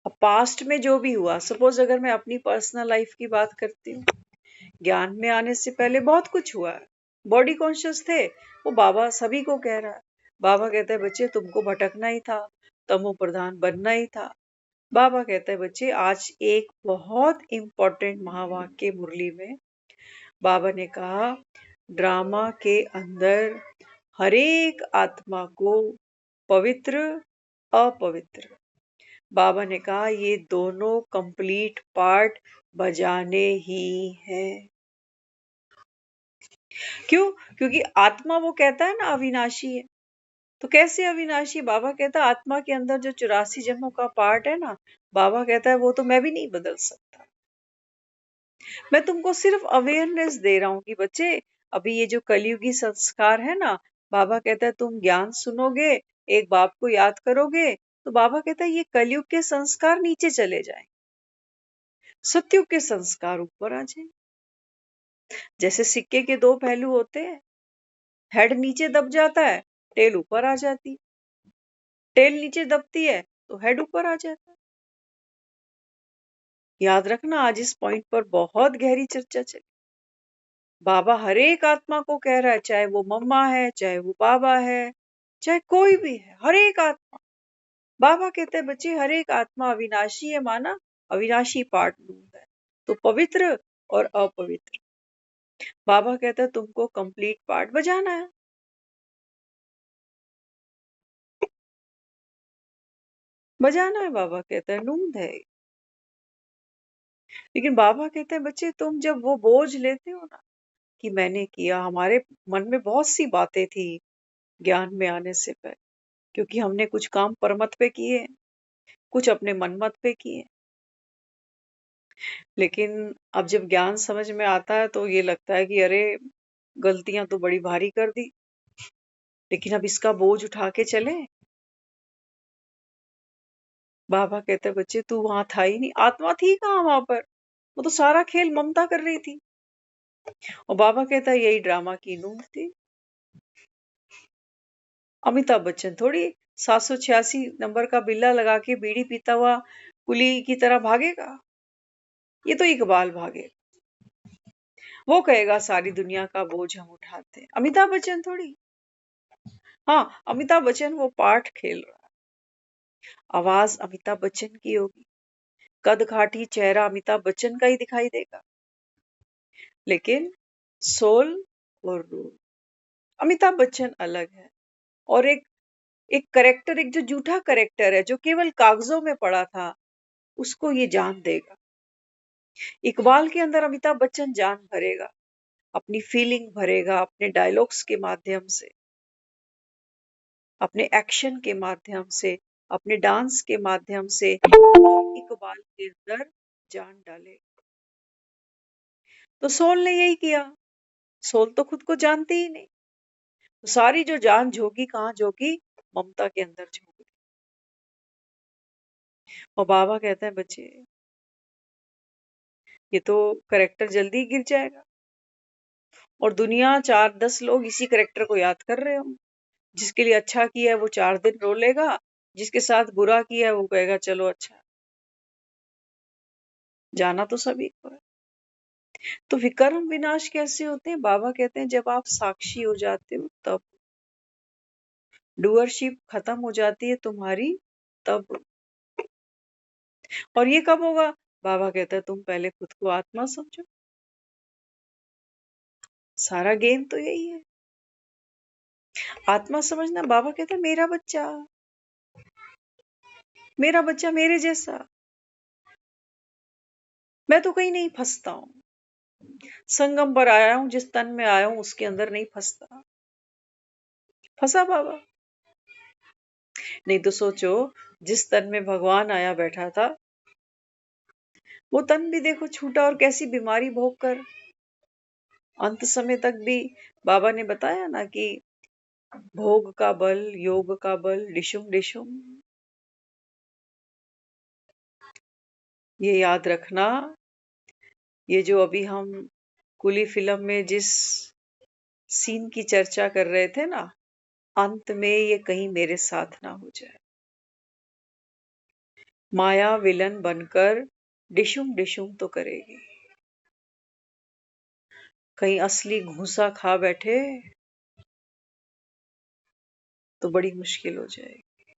अब पास्ट में जो भी हुआ, सपोज अगर मैं अपनी पर्सनल लाइफ की बात करती हूँ, ज्ञान में आने से पहले बहुत कुछ हुआ है। बॉडी कॉन्शियस थे, वो बाबा सभी को कह रहा है। बाबा कहता है बच्चे तुमको भटकना ही था, तमो प्रधान बनना ही था। बाबा कहता है बच्चे आज एक बहुत इंपॉर्टेंट महावाक्य मुरली में बाबा ने कहा, ड्रामा के अंदर हरेक आत्मा को पवित्र अपवित्र, बाबा ने कहा ये दोनों कंप्लीट पार्ट बजाने ही हैं। क्यों, क्योंकि आत्मा वो कहता है ना अविनाशी है, तो कैसे अविनाशी। बाबा कहता है आत्मा के अंदर जो 84 जन्मों का पार्ट है ना, बाबा कहता है वो तो मैं भी नहीं बदल सकता। मैं तुमको सिर्फ अवेयरनेस दे रहा हूं कि बच्चे अभी ये जो कलयुगी संस्कार है ना, बाबा कहता है तुम ज्ञान सुनोगे, एक बाप को याद करोगे, तो बाबा कहता है ये कलयुग के संस्कार नीचे चले जाएं, सतयुग के संस्कार ऊपर आ जाए। जैसे सिक्के के दो पहलू होते हैं, हेड नीचे दब जाता है, टेल ऊपर आ जाती है, टेल नीचे दबती है तो हेड ऊपर आ जाता है। याद रखना आज इस पॉइंट पर बहुत गहरी चर्चा चली। बाबा हर एक आत्मा को कह रहा है, चाहे वो मम्मा है, चाहे वो बाबा है, चाहे कोई भी है, हर एक आत्मा। बाबा कहते हैं बच्चे हर एक आत्मा अविनाशी है, माना अविनाशी पार्ट ढूंढता है, तो पवित्र और अपवित्र। बाबा कहता है तुमको कंप्लीट पार्ट बजाना है, बजाना है। बाबा कहता है नूंद है। लेकिन बाबा कहते हैं बच्चे तुम जब वो बोझ लेते हो ना कि मैंने किया, हमारे मन में बहुत सी बातें थी ज्ञान में आने से पहले, क्योंकि हमने कुछ काम परमत पे किए, कुछ अपने मनमत पे किए। लेकिन अब जब ज्ञान समझ में आता है तो ये लगता है कि अरे गलतियां तो बड़ी भारी कर दी। लेकिन अब इसका बोझ उठा के चले। बाबा कहते बच्चे तू वहां था ही नहीं, आत्मा थी कहाँ वहां पर, वो तो सारा खेल ममता कर रही थी। और बाबा कहता है यही ड्रामा की नूंद थी। अमिताभ बच्चन थोड़ी 786 नंबर का बिल्ला लगा के बीड़ी पीता हुआ कुली की तरह भागेगा। ये तो इकबाल भागे, वो कहेगा सारी दुनिया का बोझ हम उठाते हैं। अमिताभ बच्चन थोड़ी। हाँ, अमिताभ बच्चन वो पार्ट खेल रहा है। आवाज अमिताभ बच्चन की होगी, कद काठी चेहरा अमिताभ बच्चन का ही दिखाई देगा, लेकिन सोल और रूह अमिताभ बच्चन अलग है। और एक करेक्टर, एक जो झूठा करेक्टर है जो केवल कागजों में पड़ा था, उसको ये जान देगा। इकबाल के अंदर अमिताभ बच्चन जान भरेगा, अपनी फीलिंग भरेगा, अपने डायलॉग्स के माध्यम से, अपने एक्शन के माध्यम से, अपने डांस के माध्यम से इकबाल के अंदर जान डाले। तो सोल ने यही किया। सोल तो खुद को जानती ही नहीं, तो सारी जो जान झोंकी कहाँ झोंकी, ममता के अंदर झोंक दी। और बाबा कहते हैं बच्चे ये तो करेक्टर जल्दी गिर जाएगा, और दुनिया 4-10 लोग इसी करेक्टर को याद कर रहे होंगे। जिसके लिए अच्छा किया है वो 4 दिन रो लेगा, जिसके साथ बुरा किया है वो कहेगा चलो अच्छा। जाना तो सभी को है। तो विकर्म विनाश कैसे होते हैं? बाबा कहते हैं जब आप साक्षी हो जाते हो तब। डूअरशिप खत्म हो जाती है तुम्हारी तब। और ये कब होगा? बाबा कहता है तुम पहले खुद को आत्मा समझो। सारा गेम तो यही है, आत्मा समझना। बाबा कहता है मेरा बच्चा मेरे जैसा। मैं तो कहीं नहीं फंसता हूं, संगम पर आया हूं, जिस तन में आया हूं उसके अंदर नहीं फंसता। फंसा बाबा? नहीं तो सोचो, जिस तन में भगवान आया बैठा था, वो तन भी देखो छूटा और कैसी बीमारी भोग कर अंत समय तक भी। बाबा ने बताया ना कि भोग का बल, योग का बल, डिशुम डिशुम। ये याद रखना, ये जो अभी हम कुली फिल्म में जिस सीन की चर्चा कर रहे थे ना, अंत में ये कहीं मेरे साथ ना हो जाए। माया विलन बनकर डिशुम डिशुम तो करेगी, कहीं असली घूसा खा बैठे तो बड़ी मुश्किल हो जाएगी।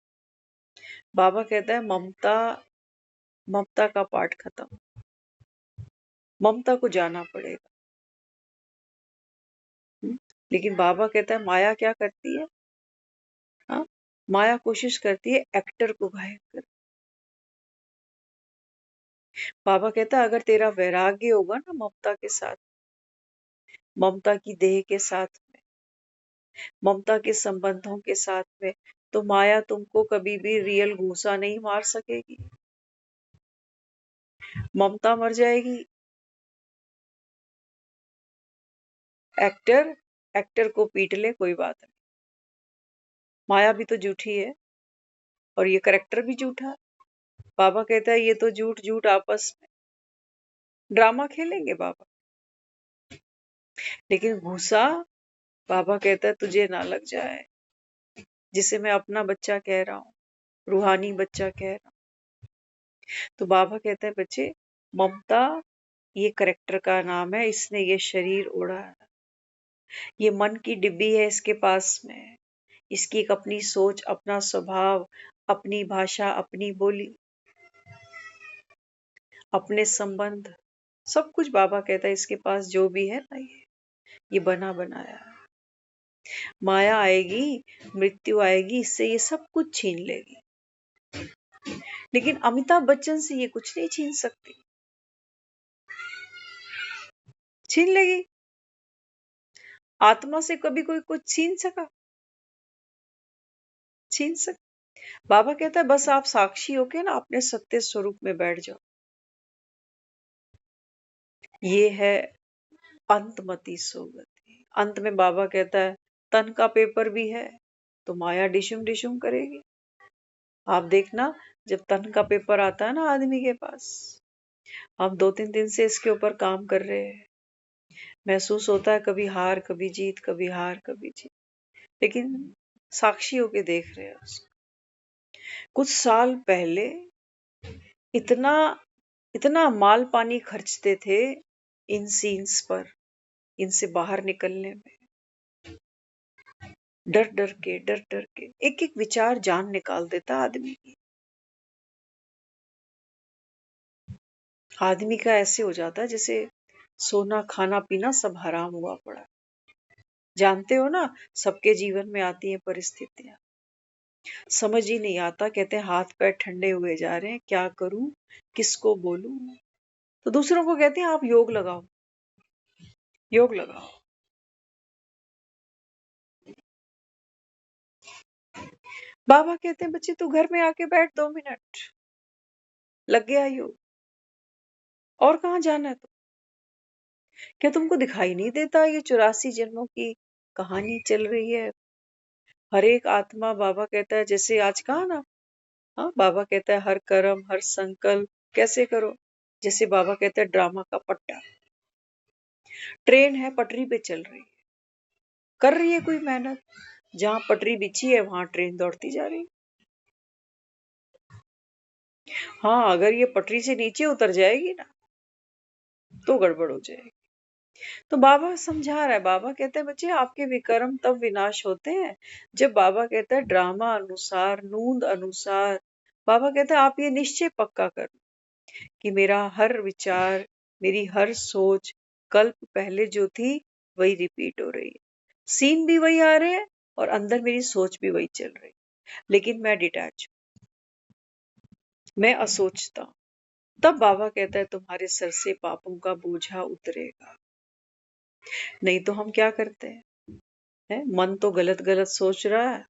बाबा कहता है ममता, ममता का पाठ खत्म, ममता को जाना पड़ेगा। लेकिन बाबा कहता है माया क्या करती है? हाँ, माया कोशिश करती है एक्टर को घायल कर। बाबा कहता है अगर तेरा वैराग्य होगा ना ममता के साथ, ममता की देह के साथ में, ममता के संबंधों के साथ में, तो माया तुमको कभी भी रियल घूसा नहीं मार सकेगी। ममता मर जाएगी, एक्टर एक्टर को पीट ले कोई बात नहीं। माया भी तो झूठी है और ये करेक्टर भी झूठा है। बाबा कहता है ये तो झूठ झूठ आपस में ड्रामा खेलेंगे बाबा। लेकिन घूसा, बाबा कहता है तुझे ना लग जाए, जिसे मैं अपना बच्चा कह रहा हूँ, रूहानी बच्चा कह रहा हूँ। तो बाबा कहता है बच्चे, ममता ये करेक्टर का नाम है, इसने ये शरीर ओढ़ा है, ये मन की डिब्बी है इसके पास में, इसकी एक अपनी सोच, अपना स्वभाव, अपनी भाषा, अपनी बोली, अपने संबंध, सब कुछ। बाबा कहता है इसके पास जो भी है ना, ये बना बनाया है। माया आएगी, मृत्यु आएगी, इससे ये सब कुछ छीन लेगी, लेकिन अमिताभ बच्चन से ये कुछ नहीं छीन सकती। छीन लेगी? आत्मा से कभी कोई कुछ छीन सका? छीन सक? बाबा कहता है बस आप साक्षी होके ना अपने सत्य स्वरूप में बैठ जाओ। ये है अंतमति सोगति। अंत में बाबा कहता है तन का पेपर भी है तो माया डिशुम डिशुम करेगी। आप देखना, जब तन का पेपर आता है ना आदमी के पास, हम 2-3 दिन से इसके ऊपर काम कर रहे हैं, महसूस होता है कभी हार कभी जीत, कभी हार कभी जीत, लेकिन साक्षी होके देख रहे हैं उसको। कुछ साल पहले इतना इतना माल पानी खर्चते थे इन सीन्स पर, इनसे बाहर निकलने में, डर डर के एक एक विचार जान निकाल देता आदमी की। आदमी का ऐसे हो जाता है जैसे सोना खाना पीना सब हराम हुआ पड़ा। जानते हो ना, सबके जीवन में आती हैं परिस्थितियां, समझ ही नहीं आता, कहते हैं हाथ पैर ठंडे हुए जा रहे हैं, क्या करूं, किसको बोलूं। तो दूसरों को कहते हैं आप योग लगाओ, योग लगाओ। बाबा कहते हैं बच्चे तू घर में आके बैठ 2 मिनट, लग गया योग, और कहाँ जाना है तो? क्या तुमको दिखाई नहीं देता ये 84 जन्मों की कहानी चल रही है? हर एक आत्मा, बाबा कहता है, जैसे आज कहा ना, हाँ बाबा कहता है हर कर्म हर संकल्प कैसे करो, जैसे बाबा कहता है ड्रामा का पट्टा, ट्रेन है पटरी पे चल रही है, कर रही है कोई मेहनत, जहां पटरी बिछी है वहां ट्रेन दौड़ती जा रही है। हाँ, अगर ये पटरी से नीचे उतर जाएगी ना तो गड़बड़ हो जाएगी। तो बाबा समझा रहा है, बाबा कहते हैं बच्चे आपके विकर्म तब विनाश होते हैं जब, बाबा कहता है ड्रामा अनुसार, नूंद अनुसार, बाबा कहते हैं आप ये निश्चय पक्का कर कि मेरा हर विचार, मेरी हर सोच कल्प पहले जो थी वही रिपीट हो रही है, सीन भी वही आ रहे हैं और अंदर मेरी सोच भी वही चल रही है, लेकिन मैं डिटैच हूं, मैं असोचता हूं। तब बाबा कहता है तुम्हारे सर से पापों का बोझा उतरेगा। नहीं तो हम क्या करते हैं, मन तो गलत गलत सोच रहा है,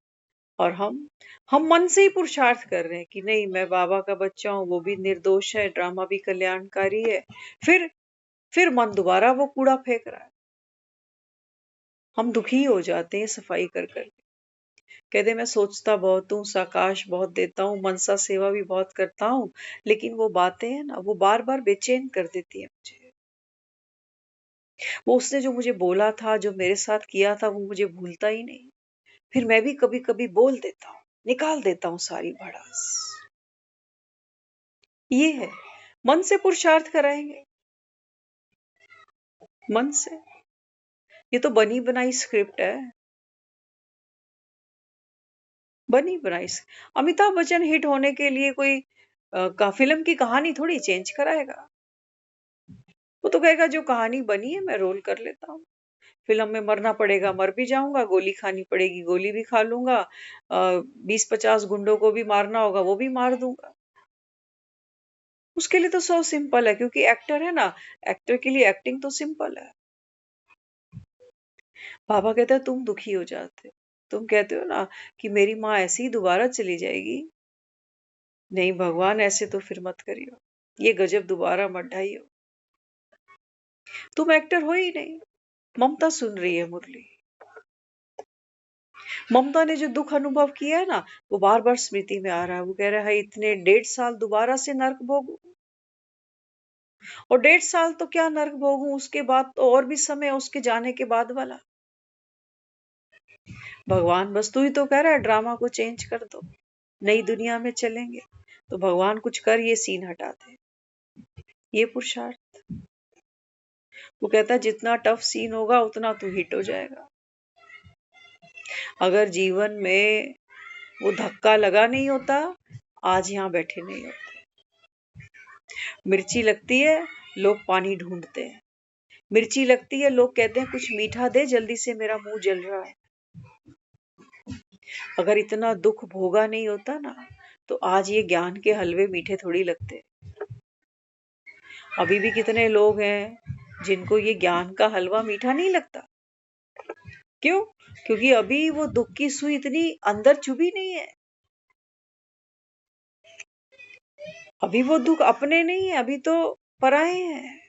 और हम मन से ही पुरुषार्थ कर रहे हैं कि नहीं मैं बाबा का बच्चा हूं, वो भी निर्दोष है, ड्रामा भी कल्याणकारी है। फिर मन दोबारा वो कूड़ा फेंक रहा है। हम दुखी हो जाते हैं सफाई कर कर। कहते मैं सोचता बहुत हूँ, साकाश बहुत देता हूँ, मनसा सेवा भी बहुत करता हूँ, लेकिन वो बातें हैं ना, वो बार बार बेचैन कर देती है मुझे। वो उसने जो मुझे बोला था, जो मेरे साथ किया था, वो मुझे भूलता ही नहीं। फिर मैं भी कभी कभी बोल देता हूँ, निकाल देता हूँ सारी भड़ास। ये है, मन से पुरुषार्थ कराएंगे, मन से। ये तो बनी बनाई स्क्रिप्ट है, बनी बनाई। अमिताभ बच्चन हिट होने के लिए कोई का फिल्म की कहानी थोड़ी चेंज कराएगा। वो तो कहेगा जो कहानी बनी है मैं रोल कर लेता हूँ, फिल्म में मरना पड़ेगा मर भी जाऊंगा, गोली खानी पड़ेगी गोली भी खा लूंगा, 20-50 गुंडों को भी मारना होगा वो भी मार दूंगा। उसके लिए तो सो सिंपल है, क्योंकि एक्टर है ना, एक्टर के लिए एक्टिंग तो सिंपल है। पापा कहते हैं तुम दुखी हो जाते हो, तुम कहते हो ना कि मेरी माँ ऐसे ही दोबारा चली जाएगी। नहीं भगवान ऐसे तो फिर मत करियो, ये गजब दोबारा मत ढाइयो, तुम एक्टर हो ही नहीं। ममता सुन रही है मुरली, ममता ने जो दुख अनुभव किया है ना, वो बार बार स्मृति में आ रहा है। वो कह रहा है इतने 1.5 साल दोबारा से नर्क भोगू, और 1.5 साल तो क्या नर्क भोगू, उसके बाद तो और भी समय उसके जाने के बाद वाला। भगवान बस तू ही तो कह रहा है ड्रामा को चेंज कर दो, नई दुनिया में चलेंगे, तो भगवान कुछ कर ये सीन हटा दे, ये पुरुषार्थ। वो कहता है जितना टफ सीन होगा उतना तू हिट हो जाएगा। अगर जीवन में वो धक्का लगा नहीं होता, आज यहाँ बैठे नहीं होते। मिर्ची लगती है, लोग पानी ढूंढते हैं, मिर्ची लगती है, लोग कहते हैं कुछ मीठा दे जल्दी से मेरा मुंह जल रहा है। अगर इतना दुख भोगा नहीं होता ना, तो आज ये ज्ञान के हलवे मीठे थोड़ी लगते। अभी भी कितने लोग हैं जिनको ये ज्ञान का हलवा मीठा नहीं लगता। क्यों? क्योंकि अभी वो दुख की सुई इतनी अंदर चुभी नहीं है, अभी वो दुख अपने नहीं है, अभी तो पराए हैं।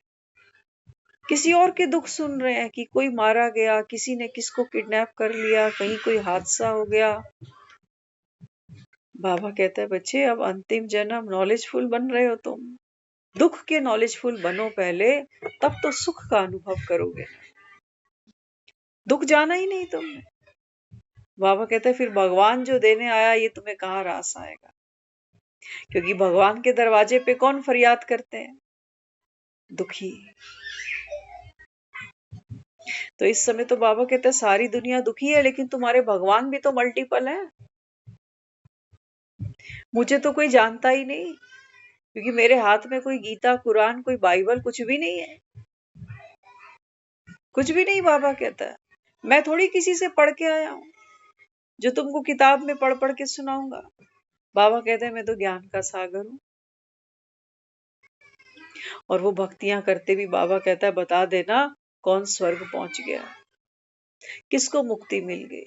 किसी और के दुख सुन रहे हैं कि कोई मारा गया, किसी ने किसको किडनैप कर लिया, कहीं कोई हादसा हो गया। बाबा कहता है बच्चे अब अंतिम जन्म, नॉलेजफुल बन रहे हो तुम, दुख के नॉलेजफुल बनो पहले, तब तो सुख का अनुभव करोगे। दुख जाना ही नहीं तुमने। बाबा कहते हैं फिर भगवान जो देने आया ये तुम्हें कहाँ रास आएगा, क्योंकि भगवान के दरवाजे पे कौन फरियाद करते हैं? दुखी। तो इस समय तो बाबा कहते हैं सारी दुनिया दुखी है, लेकिन तुम्हारे भगवान भी तो मल्टीपल है। मुझे तो कोई जानता ही नहीं, क्योंकि मेरे हाथ में कोई गीता, कुरान, कोई बाइबल कुछ भी नहीं है, कुछ भी नहीं। बाबा कहता है मैं थोड़ी किसी से पढ़ के आया हूं जो तुमको किताब में पढ़ पढ़ के सुनाऊंगा। बाबा कहते हैं मैं तो ज्ञान का सागर हूं। और वो भक्तियां करते भी बाबा कहता है बता देना कौन स्वर्ग पहुंच गया, किसको मुक्ति मिल गई।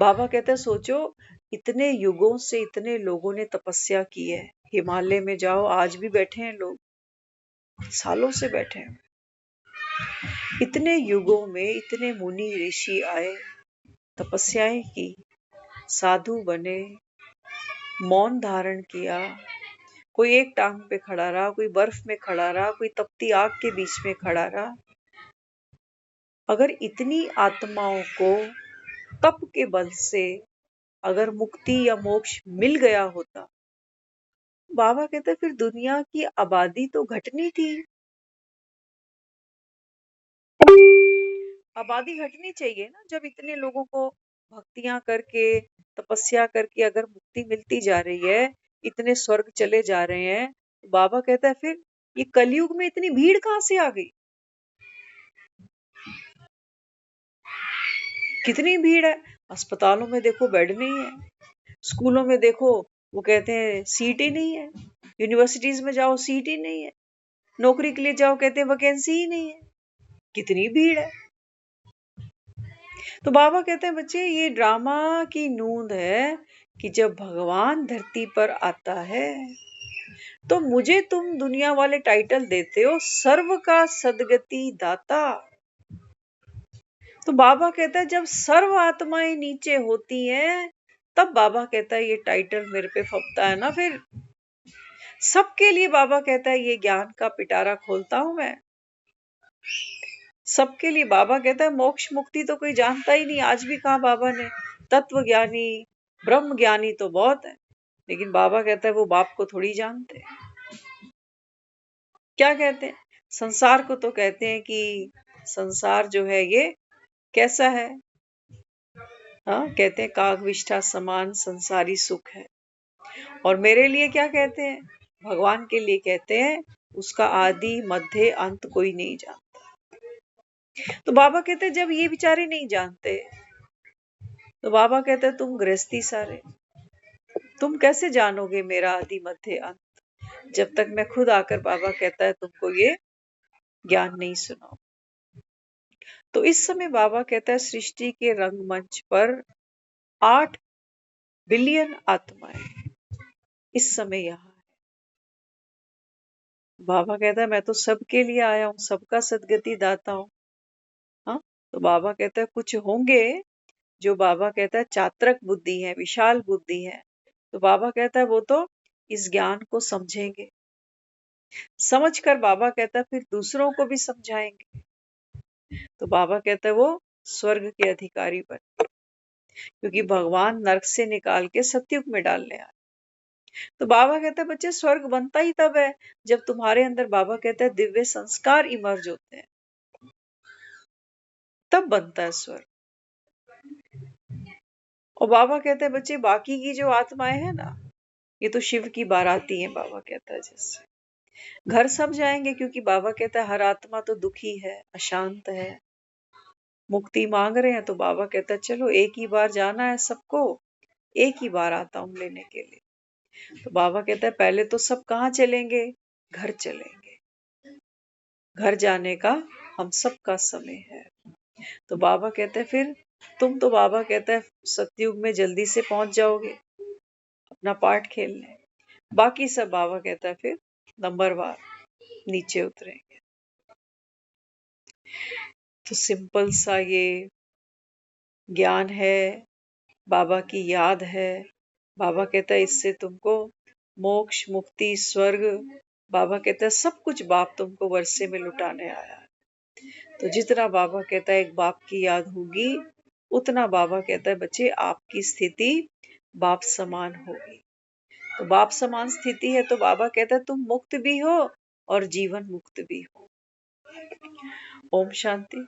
बाबा कहते हैं सोचो इतने युगों से इतने लोगों ने तपस्या की है, हिमालय में जाओ आज भी बैठे हैं लोग, सालों से बैठे हैं। इतने युगों में इतने मुनि ऋषि आए, तपस्याएं की, साधु बने, मौन धारण किया, कोई एक टांग पे खड़ा रहा, कोई बर्फ में खड़ा रहा, कोई तपती आग के बीच में खड़ा रहा। अगर इतनी आत्माओं को तप के बल से अगर मुक्ति या मोक्ष मिल गया होता, बाबा कहते फिर दुनिया की आबादी तो घटनी थी, आबादी घटनी चाहिए ना। जब इतने लोगों को भक्तियां करके, तपस्या करके अगर मुक्ति मिलती जा रही है, इतने स्वर्ग चले जा रहे हैं, तो बाबा कहता है फिर ये कलयुग में इतनी भीड़ कहां से आ गई? कितनी भीड़ है। अस्पतालों में देखो बेड नहीं है, स्कूलों में देखो वो कहते हैं सीट ही नहीं है, यूनिवर्सिटीज में जाओ सीट ही नहीं है, नौकरी के लिए जाओ कहते हैं वैकेंसी ही नहीं है। कितनी भीड़ है। तो बाबा कहते हैं बच्चे ये ड्रामा की नूंद है कि जब भगवान धरती पर आता है तो मुझे तुम दुनिया वाले टाइटल देते हो सर्व का सदगति दाता। तो बाबा कहता है जब सर्व आत्माएं नीचे होती हैं तब बाबा कहता है ये टाइटल मेरे पे फपता है ना। फिर सबके लिए बाबा कहता है ये ज्ञान का पिटारा खोलता हूं मैं, सबके लिए। बाबा कहता है मोक्ष मुक्ति तो कोई जानता ही नहीं। आज भी कहा बाबा ने, तत्व ज्ञानी ब्रह्म ज्ञानी तो बहुत है, लेकिन बाबा कहता है वो बाप को थोड़ी जानते हैं। क्या कहते हैं? संसार को तो कहते हैं कि संसार जो है ये कैसा है। हाँ, कहते हैं कागविष्ठा समान संसारी सुख है। और मेरे लिए क्या कहते हैं? भगवान के लिए कहते हैं उसका आदि मध्य अंत कोई नहीं जानता। तो बाबा कहते हैं जब ये बेचारे नहीं जानते तो बाबा कहते हैं तुम गृहस्थी सारे, तुम कैसे जानोगे मेरा आदि मध्य अंत, जब तक मैं खुद आकर बाबा कहता है तुमको ये ज्ञान नहीं सुनाऊं। तो इस समय बाबा कहता है सृष्टि के रंगमंच पर 8 बिलियन आत्माएं इस समय यहाँ है। बाबा कहता है मैं तो सबके लिए आया हूं, सबका सदगति दाता हूं। हाँ, तो बाबा कहता है कुछ होंगे जो बाबा कहता है चात्रक बुद्धि है, विशाल बुद्धि है। तो बाबा कहता है वो तो इस ज्ञान को समझेंगे, समझकर बाबा कहता है फिर दूसरों को भी समझाएंगे। तो बाबा कहता है वो स्वर्ग के अधिकारी बने, क्योंकि भगवान नरक से निकाल के सतयुग में डालने आए। तो बाबा कहता है बच्चे स्वर्ग बनता ही तब है जब तुम्हारे अंदर, बाबा कहता है, दिव्य संस्कार इमर्ज होते हैं, तब बनता है स्वर्ग। और बाबा कहते हैं बच्चे बाकी की जो आत्माएं हैं ना, ये तो शिव की बाराती है। बाबा कहता है जैसे घर सब जाएंगे, क्योंकि बाबा कहता है हर आत्मा तो दुखी है, अशांत है, मुक्ति मांग रहे हैं। तो बाबा कहता है चलो एक ही बार जाना है सबको, एक ही बार आता हूं लेने के लिए। तो बाबा कहता है पहले तो सब कहाँ चलेंगे? घर चलेंगे, घर जाने का हम सबका समय है। तो बाबा कहते हैं फिर तुम तो, बाबा कहता है सतयुग में जल्दी से पहुंच जाओगे अपना पार्ट खेलने, बाकी सब बाबा कहता है फिर नंबरवार नीचे उतरेंगे। तो सिंपल सा ये ज्ञान है, बाबा की याद है। बाबा कहता है इससे तुमको मोक्ष, मुक्ति, स्वर्ग, बाबा कहता है सब कुछ बाप तुमको वर्षे में लुटाने आया है। तो जितना बाबा कहता है एक बाप की याद होगी, उतना बाबा कहता है बच्चे आपकी स्थिति बाप समान होगी। तो बाप समान स्थिति है तो बाबा कहता है तुम मुक्त भी हो और जीवन मुक्त भी हो। ओम शांति।